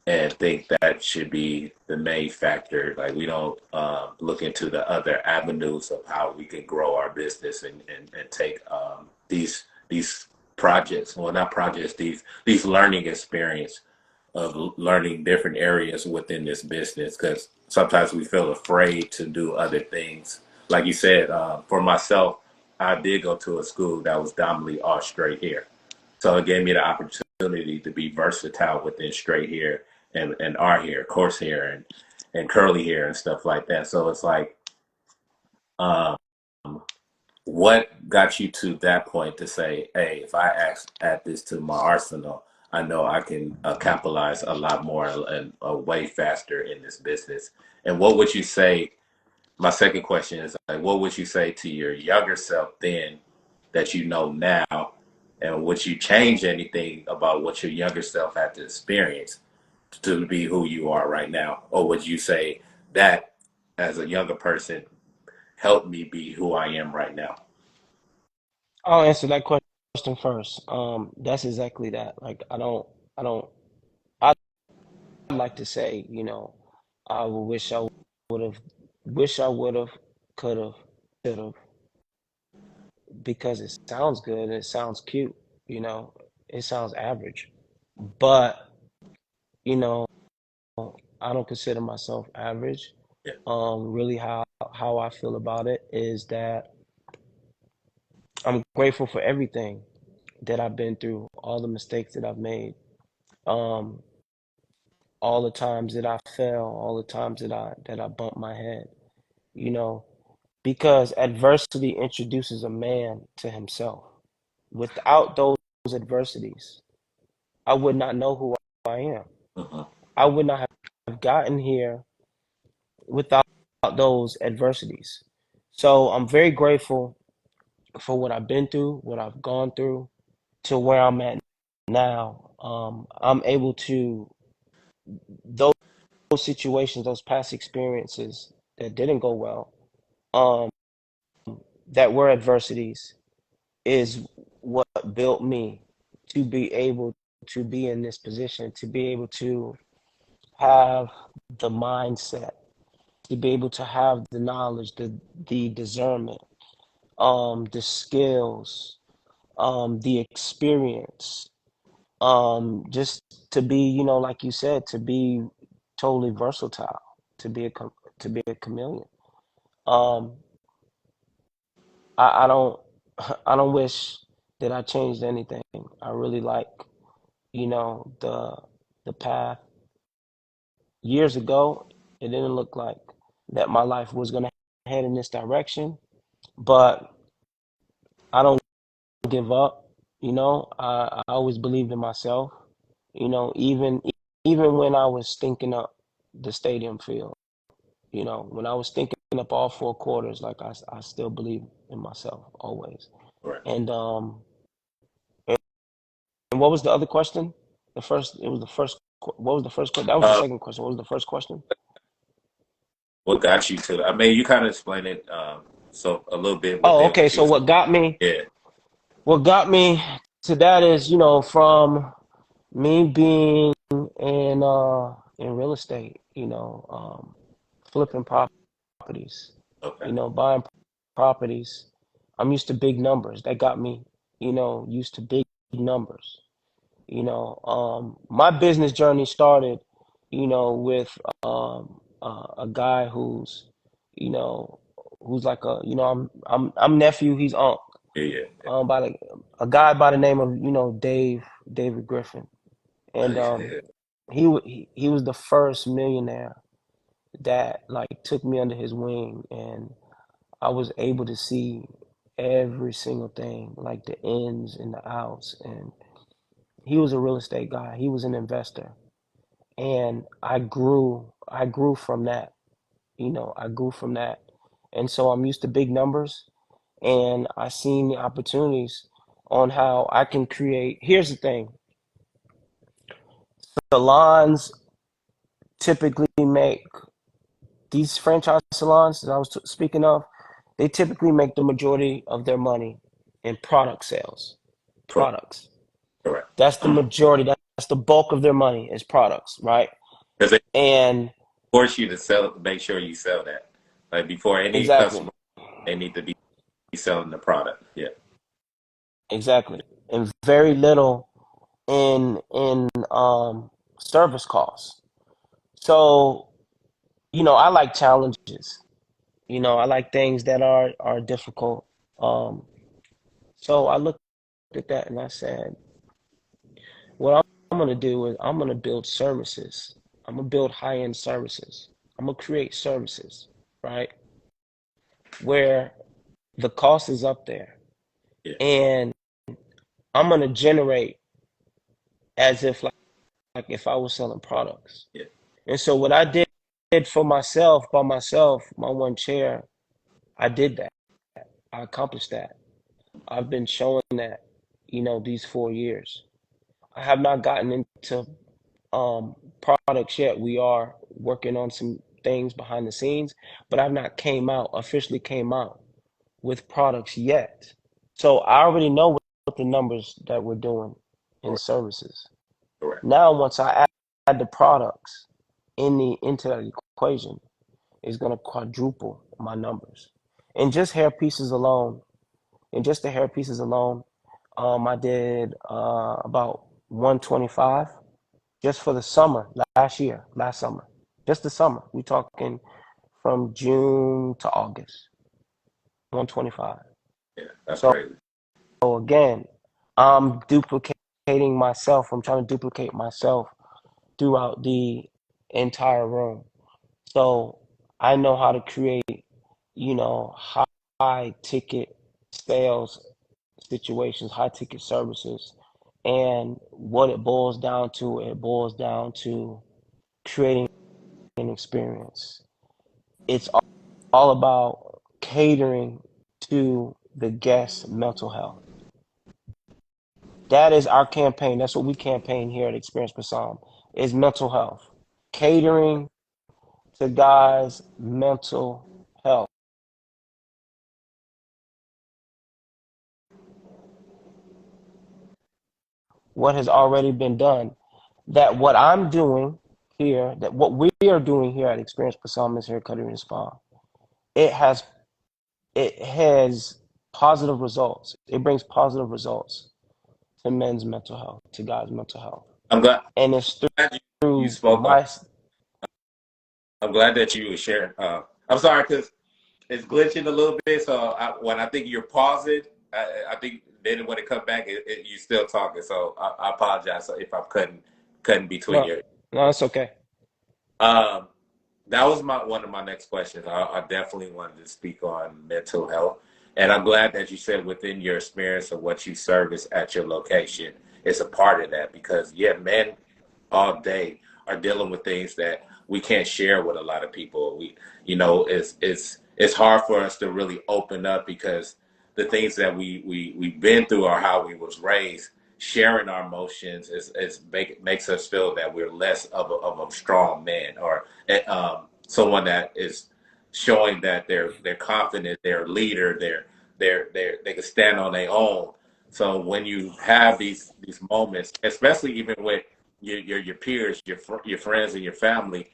and think that should be the main factor. Like we don't look into the other avenues of how we can grow our business and take these projects, well, not projects, these learning experience of learning different areas within this business because sometimes we feel afraid to do other things. Like you said, for myself, I did go to a school that was dominantly all straight hair. So it gave me the opportunity to be versatile within straight hair and our hair, coarse hair. and curly hair and stuff like that. So it's like, um, what got you to that point to say, hey, if I add this to my arsenal, I know I can capitalize a lot more and way faster in this business. And what would you say? My second question is like, what would you say to your younger self then that you know now? And would you change anything about what your younger self had to experience to be who you are right now? Or would you say that as a younger person helped me be who I am right now? I'll answer that question first. That's exactly that. Like I don't, I'd like to say, I wish I would have, could have, should have, because it sounds good, it sounds cute, you know, it sounds average, but you know, I don't consider myself average. Yeah. Really, how I feel about it is that I'm grateful for everything that I've been through, all the mistakes that I've made, um, all the times that I fell, all the times that I bumped my head, you know, because adversity introduces a man to himself. Without those adversities, I would not know who I am. Uh-huh. I would not have gotten here without those adversities. So I'm very grateful for what I've been through, what I've gone through, to where I'm at now. I'm able to those situations, those past experiences that didn't go well, um, that were adversities, is what built me to be able to be in this position, to be able to have the mindset, to be able to have the knowledge, the discernment, the skills, the experience, just to be, like you said, to be totally versatile, to be to be a chameleon. Um, I don't I don't wish that I changed anything. I really like, the path. Years ago, it didn't look like that my life was gonna head in this direction, but I don't give up. I always believed in myself. Even when I was stinking up the stadium field, when I was stinking up all four quarters, like I still believe in myself always. Right. And and what was the other question? The first, it was the first. What was the first question? That was the Uh, second question. What was the first question? what got you to? I mean, you kind of explained it so a little bit Oh, within okay. what you So was. Yeah. what got me to that is, from me being in real estate, flipping properties, Okay. buying properties. I'm used to big numbers. That got me, used to big numbers. My business journey started, with a guy you know, who's like I'm nephew, he's uncle. Yeah. Yeah. By a guy by the name of David Griffin, and Yeah. he was the first millionaire that like took me under his wing, and I was able to see every single thing, like the ins and the outs. And he was a real estate guy. He was an investor, and I grew from that. I grew from that, and so I'm used to big numbers, and I seen the opportunities on how I can create. Here's the thing: salons typically make these franchise salons that I was speaking of. They typically make the majority of their money in product sales. Correct. Products. Correct. That's the majority. That's the bulk of their money is products, right? Because they And force you to sell it, make sure you sell that. Like before any exactly, customer, they need to be selling the product. Yeah. exactly, and very little in service costs. So I like challenges. I like things that are difficult. Um, so I looked at that and I said, what I'm going to do is I'm going to build services. I'm going to build high end services. I'm gonna create services, right? Where the cost is up there, Yeah. and I'm gonna generate as if like if I was selling products. Yeah. And so what I did for myself by myself, my one chair, I did that. I accomplished that. I've been showing that, these 4 years. I have not gotten into products yet. We are working on some things behind the scenes, but I've not officially came out with products yet. So I already know what the numbers that we're doing in Correct. services. Correct. Now, once I add the products into that equation, it's going to quadruple my numbers. And just hair pieces alone, and just the hair pieces alone, I did about 125 just for the summer last summer, just the summer. We talking from June to August, 125. Yeah. That's So crazy. again, I'm duplicating myself. I'm trying to duplicate myself throughout the entire room. So I know how to create, high ticket sales situations, high ticket services. And what it boils down to creating an experience. It's all about catering to the guest's mental health. That is our campaign. That's what we campaign here at Experience Basam is mental health. Catering to guys' mental health. What has already been done. That what I'm doing here, that what we are doing here at Experience Basam is Haircutting and Spa. It has it has positive results. It brings positive results to men's mental health, to guys' mental health. I'm glad, And it's you through spoke on. my I'm glad that you were sharing. I'm sorry because it's glitching a little bit. So when I think you're pausing, I think then when it comes back, you're still talking. So I apologize if I'm cutting between no, your. no, it's okay. Um, that was one of my next questions. I definitely wanted to speak on mental health, and I'm glad that you said within your experience of what you service at your location, it's a part of that because yeah, men all day are dealing with things that we can't share with a lot of people. It's hard for us to really open up because the things that we've been through or how we was raised. Sharing our emotions makes us feel that we're less of a strong man or someone that is showing that they're confident, they're a leader, they can stand on their own. So when you have these moments, especially even with your peers, your friends, and your family,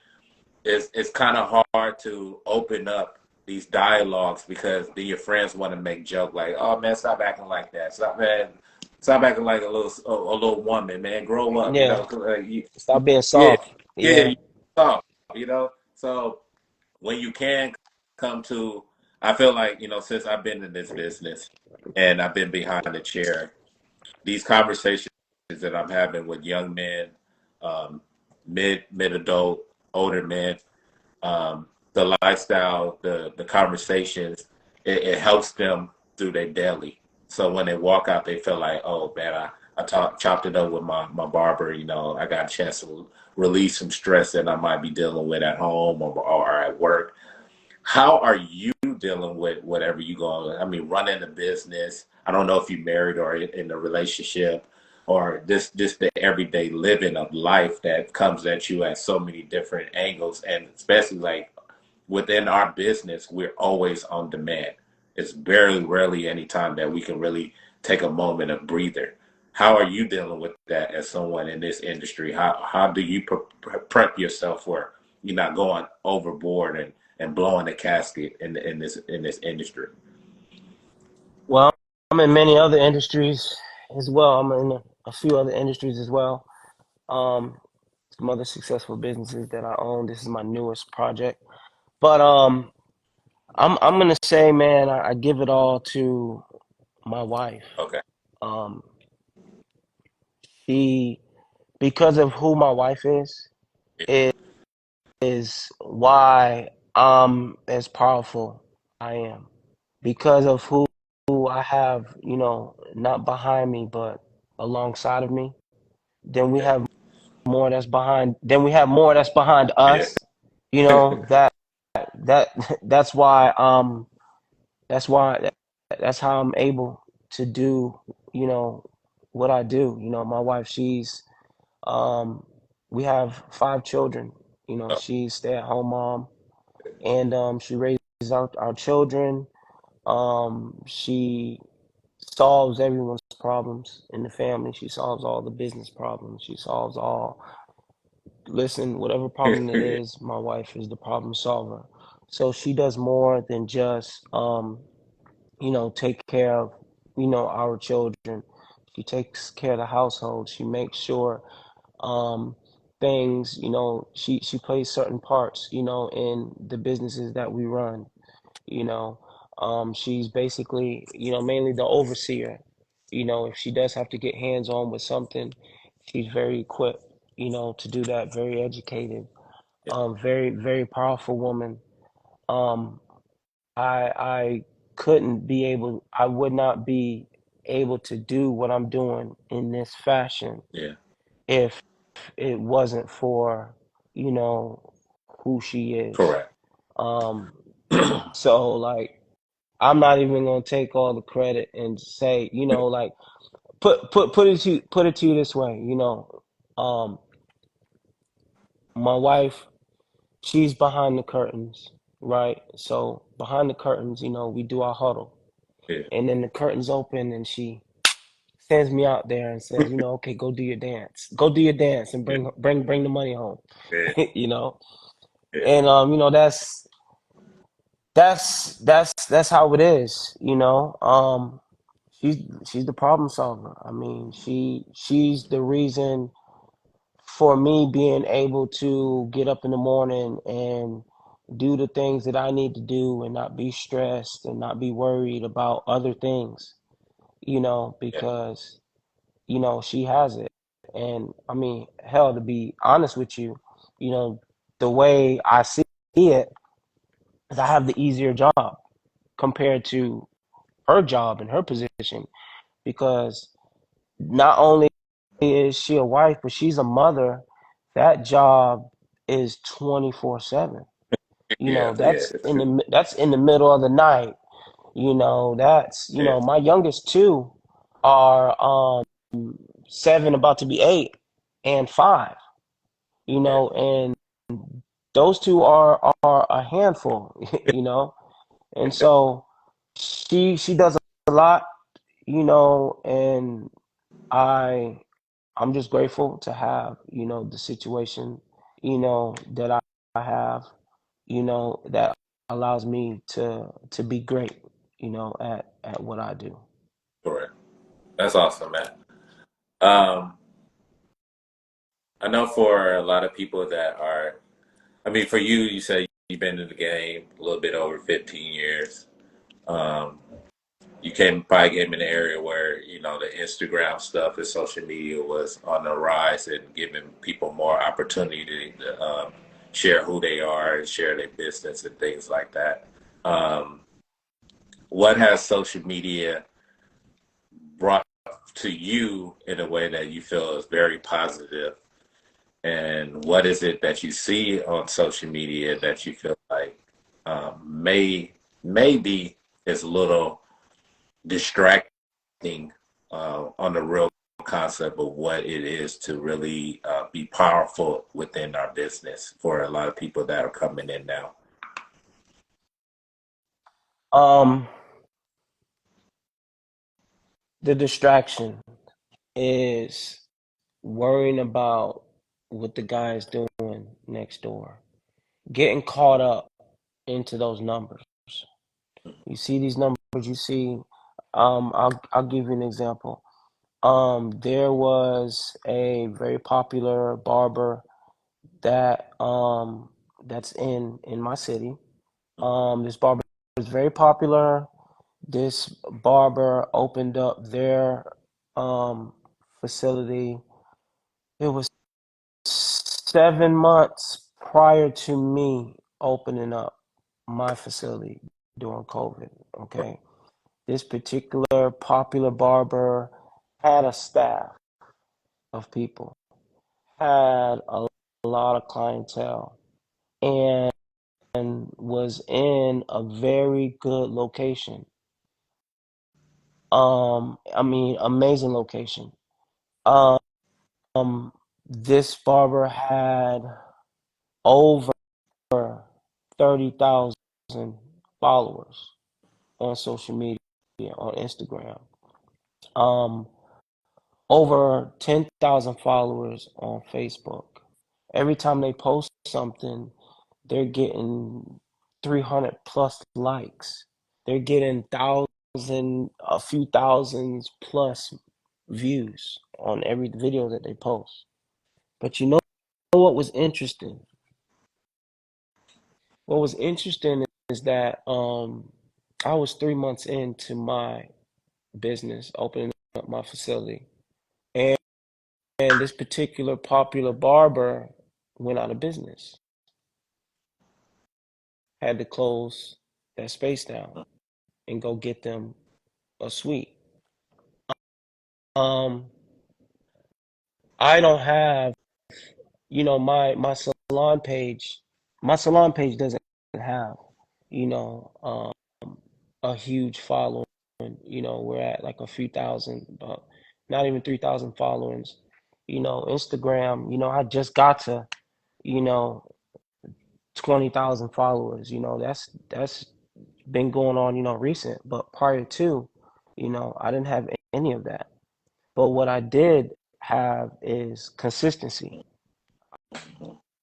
it's kind of hard to open up these dialogues because then your friends want to make joke like, "Oh man, stop acting like that. Stop acting like a little woman, man. Grow up, you Yeah, know." Like, stop being yeah, soft. yeah, Yeah. you talk, you know. So when you can come to, I feel like since I've been in this business and I've been behind the chair, these conversations that I'm having with young men, um, mid adult, older men, the lifestyle, the conversations, it helps them through their daily. So when they walk out, they feel like, oh man, chopped it up with my barber. I got a chance to release some stress that I might be dealing with at home or at work. How are you dealing with whatever you go on? I mean, running a business. I don't know if you're married or in a relationship, or this the everyday living of life that comes at you at so many different angles, and especially like within our business, we're always on demand. It's very rarely any time that we can really take a moment of breather. How are you dealing with that as someone in this industry? How do you prep yourself for you not going overboard and blowing the casket in this industry? Well, I'm in many other industries as well. I'm in a few other industries as well. Um, some other successful businesses that I own. This is my newest project. But I'm gonna say, man, I give it all to my wife. Okay. Um, she because of who my wife is, is why I'm as powerful I am because of who I have, not behind me, but alongside of me. Then we Yeah. have more that's behind Yeah. us. That that's why that's why that's how I'm able to do, you know, what I do. My wife, um we have 5 children. Oh, She's stay-at-home mom, and she raises our children. She solves everyone's problems in the family. She solves all the business problems. She solves all, listen, whatever problem it yeah. is, my wife is the problem solver. So she does more than just, take care of, our children. She takes care of the household. She makes sure um, things, she plays certain parts, in the businesses that we run. you know. She's basically, mainly the overseer. If she does have to get hands on with something, she's very equipped, to do that. Very educated, Yeah. very, very powerful woman. Um, I I would not be able to do what I'm doing in this fashion Yeah. if it wasn't for, you know, who she is. Correct. Um, so like I'm not even gonna take all the credit and say, like put it to you this way, um, my wife, she's behind the curtains, right? So behind the curtains, we do our huddle, Yeah. and then the curtains open, and she sends me out there and says, okay, go do your dance, and Yeah. bring the money home, Yeah. you know. Yeah. And that's how it is, she's the problem solver. I mean, she's the reason for me being able to get up in the morning and do the things that I need to do and not be stressed and not be worried about other things, Yeah. because she has it. And I mean, hell, to be honest with you, you know, the way I see it is I have the easier job compared to her job and her position, because not only is she a wife, but she's a mother. That job is 24/7. Yeah. Yeah. That's in the middle of the night. That's Yeah. my youngest two are 7, about to be 8, and 5. Yeah. And those two are a handful. And so she does a lot. And I I'm just grateful to have, the situation, that I have, that allows me to be great, at what I do. Correct. That's awesome, man. Um, I know for a lot of people that are, I mean, for you, you say you've been in the game a little bit over 15 years. Um, you probably came in an area where, the Instagram stuff and social media was on the rise and giving people more opportunity to share who they are and share their business and things like that. Um, what has social media brought to you in a way that you feel is very positive? And what is it that you see on social media that you feel like maybe is a little distracting on the real concept of what it is to really be powerful within our business for a lot of people that are coming in now? Um, the distraction is worrying about what the guy is doing next door, getting caught up into those numbers. You see these numbers, you see, I'll give you an example. There was a very popular barber that's in my city. This barber is very popular. This barber opened up their facility. It was 7 months prior to me opening up my facility during COVID, okay, this particular popular barber had a staff of people, had a lot of clientele, and was in a very good location. I mean, amazing location. Um, this barber had over 30,000 followers on social media, on Instagram. Um, Over 10,000 followers on Facebook. Every time they post something, they're getting 300 plus likes. They're getting a few thousands plus views on every video that they post. But you know what was interesting? What was interesting is that I was 3 months into my business, opening up my facility, and this particular popular barber went out of business, had to close that space down and go get them a suite. Um, I don't have, my salon page doesn't have, you know, a huge following. We're at like a few thousand, but not even 3,000 followers. Instagram, I just got to, you know, 20,000 followers. That's been going on, recent. But prior to, I didn't have any of that. But what I did have is consistency.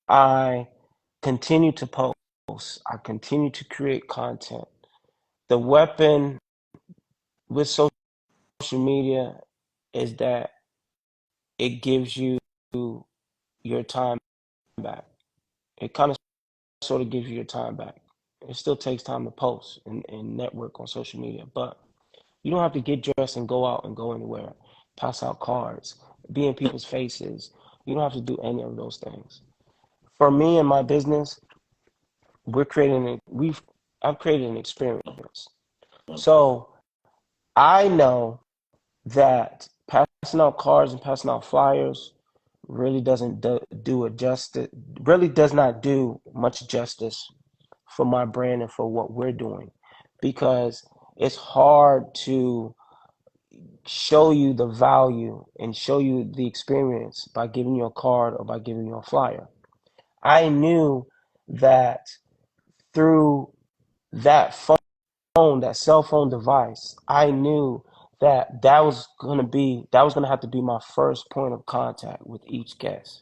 I continue to post. I continue to create content. The weapon with social media is that it gives you your time back. It kind of sort of gives you your time back. It still takes time to post and network on social media, but you don't have to get dressed and go out and go anywhere, pass out cards, be in people's faces. You don't have to do any of those things. For me and my business, I've created an experience. So I know that passing out cards and passing out flyers really doesn't do it justice, really does not do much justice for my brand and for what we're doing, because it's hard to show you the value and show you the experience by giving you a card or by giving you a flyer. I knew that through that that cell phone device, I knew that that was going to have to be my first point of contact with each guest.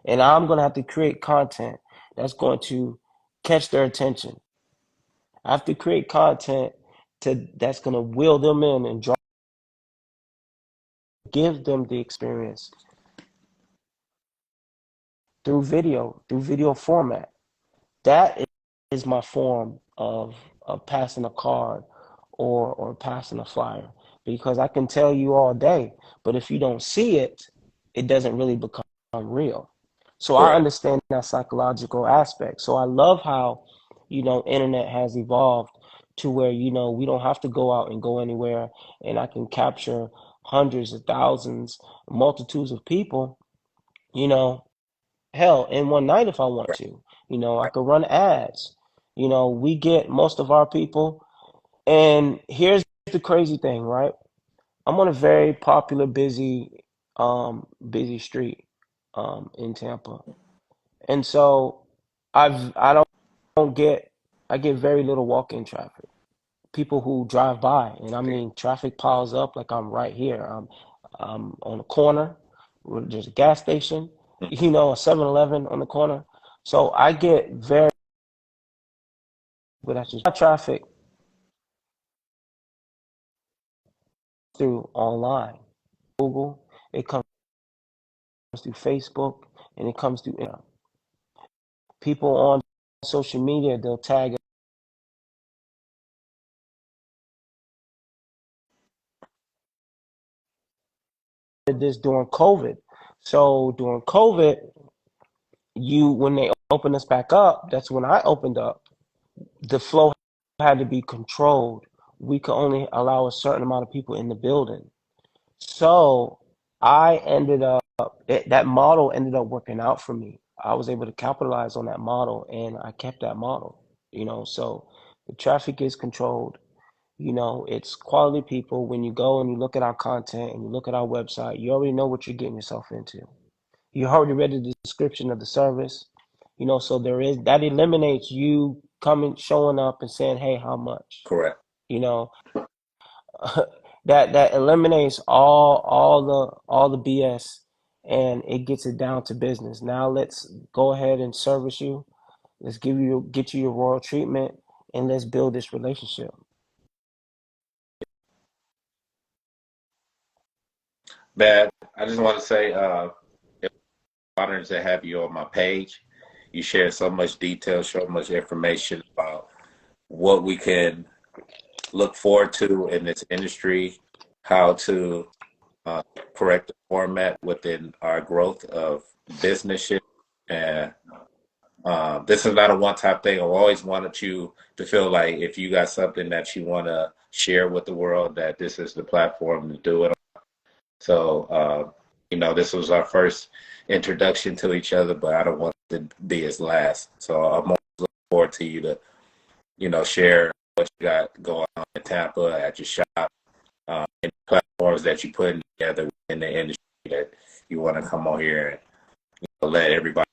And I'm going to have to create content that's going to catch their attention. I have to create content that's going to wheel them in and give them the experience through video format. That is my form of passing a card or passing a flyer, because I can tell you all day, but if you don't see it, it doesn't really become real. So I Correct. understand that psychological aspect. So I love how, internet has evolved to where, we don't have to go out and go anywhere, and I can capture hundreds of thousands, multitudes of people, you know, hell, in one night if I want to. I could run ads. We get most of our people. And here's the crazy thing, right? I'm on a very popular, busy street, in Tampa. And so I don't get, I get very little walk-in traffic. People who drive by, and I mean, traffic piles up like I'm right here. I'm on a corner where there's a gas station, a 7-Eleven on the corner. So I get very, but that's just traffic through online, Google. It comes through Facebook, and it comes through people on social media. They'll tag this during COVID. So during COVID, when they opened us back up, that's when I opened up. The flow had to be controlled. We could only allow a certain amount of people in the building. So I ended up, that model ended up working out for me. I was able to capitalize on that model and I kept that model, so the traffic is controlled. It's quality people. When you go and you look at our content and you look at our website, you already know what you're getting yourself into. You already read the description of the service, so there is that eliminates you coming, showing up and saying, hey, how much? Correct. You know, that eliminates all the BS and it gets it down to business. Now let's go ahead and service you. Let's get you your royal treatment and let's build this relationship. Man, I just want to say, it's an honor to have you on my page. You share so much detail, so much information about what we can look forward to in this industry, how to uh, correct the format within our growth of businesses. And this is not a one-time thing. I've always wanted you to feel like if you got something that you want to share with the world, that this is the platform to do it. So, this was our first introduction to each other, but I don't want it to be his last. So I'm always looking forward to you to, share what you got going on in Tampa at your shop, and platforms that you put together in the industry that you want to come on here and let everybody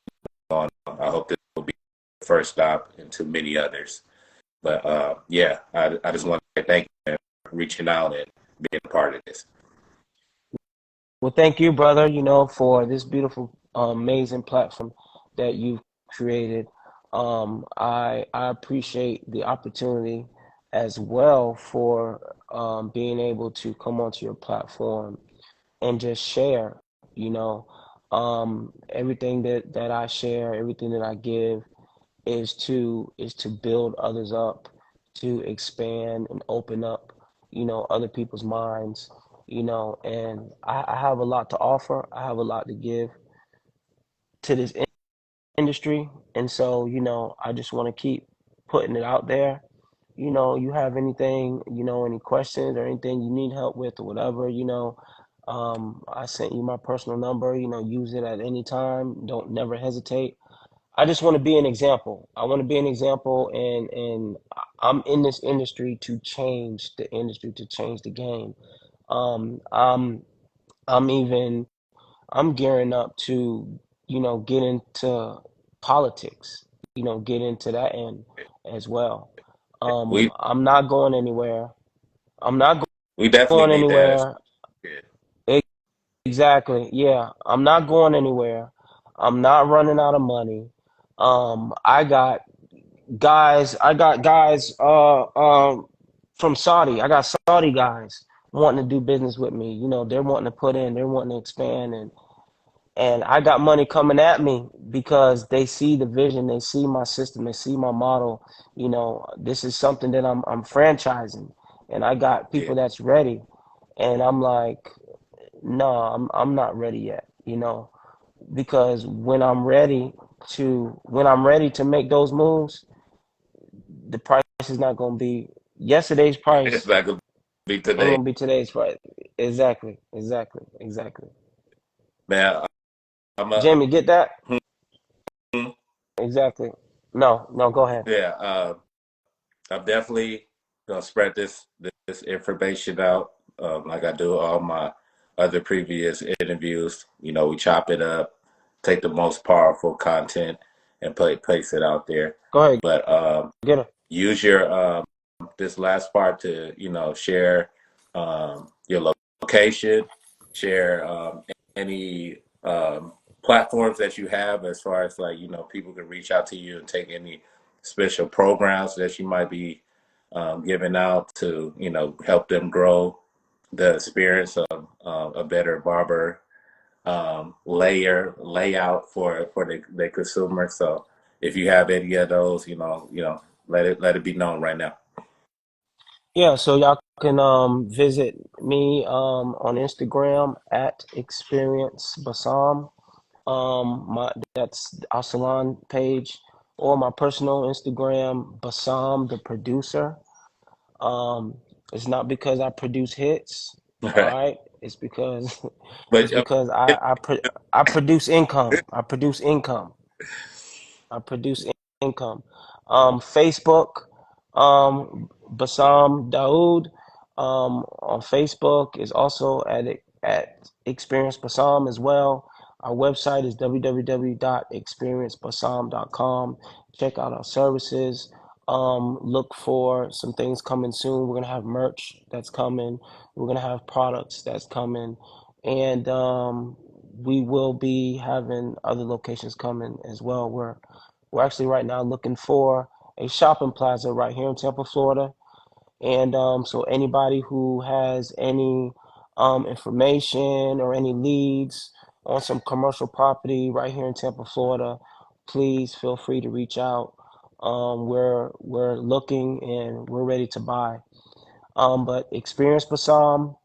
know on. I hope this will be the first stop into many others. But yeah, I just want to say thank you for reaching out and being a part of this. Well, thank you, brother, for this beautiful, amazing platform that you've created. I appreciate the opportunity as well for being able to come onto your platform and just share, you know, everything that I share, everything that I give is to build others up, to expand and open up, other people's minds, and I have a lot to offer. I have a lot to give to this industry. And so, I just want to keep putting it out there. You have anything, any questions or anything you need help with or whatever, I sent you my personal number, use it at any time. Don't never hesitate. I just want to be an example. I want to be an example, and I'm in this industry to change the industry, to change the game. Um, I'm I'm even I'm gearing up to get into politics, get into that end as well. We I'm not going anywhere. I'm not we definitely going need that as anywhere. well. Exactly. Yeah, I'm not going anywhere. I'm not running out of money. I got guys from Saudi. I got Saudi guys wanting to do business with me. They're wanting to put in, they're wanting to expand, and I got money coming at me because they see the vision, they see my system, they see my model. This is something that I'm franchising, and I got Yeah. people that's ready, and I'm like, no, I'm not ready yet. Because when I'm ready to make those moves, the price is not going to be yesterday's It's price not gonna be ain't today, going to be today's price. Exactly, exactly, exactly. man. I'm a Jamie, get that? hmm, Exactly. No, no, go ahead. yeah. I'm definitely gonna spread this information out, like I do all my other previous interviews. We chop it up, take the most powerful content, and place it out there. Go ahead, But get her. use your this last part to share your location, share any platforms that you have as far as like people can reach out to you and take any special programs that you might be giving out to help them grow the experience of a better barber layout for the consumer. So if you have any of those, let it be known right now. Yeah, so y'all can visit me on Instagram at Experience Basam. My that's our salon page, or my personal Instagram, Basam the producer. Um, it's not because I produce hits, all Right. right. It's because it's But because I produce income. I produce income. I produce income. Facebook, Bassam Daoud, on Facebook is also at Experience Bassam as well. Our website is www.experiencebassam.com. Check out our services. Look for some things coming soon. We're gonna have merch that's coming. We're gonna have products that's coming, and we will be having other locations coming as well. We're actually right now looking for a shopping plaza right here in Tampa, Florida. And so anybody who has any information or any leads on some commercial property right here in Tampa, Florida, please feel free to reach out. We're looking and we're ready to buy. But Experience Basam,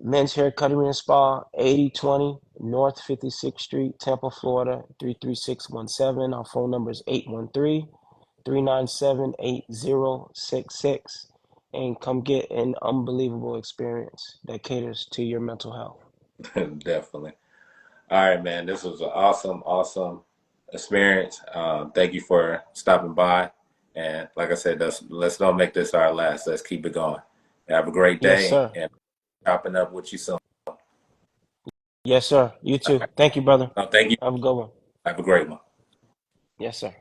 Men's Hair Cuttery and Spa, 8020 North 56th Street, Tampa, Florida, 33617. Our phone number is 813-397-8066. And come get an unbelievable experience that caters to your mental health. definitely. All right, man. This was an awesome experience. Thank you for stopping by. And like I said, let's don't make this our last. Let's keep it going. Have a great Yes, day sir. and chopping up with you soon. Yes, sir. You All too. right. Thank you, brother. Thank you. Have a good one. Have a great one. Yes, sir.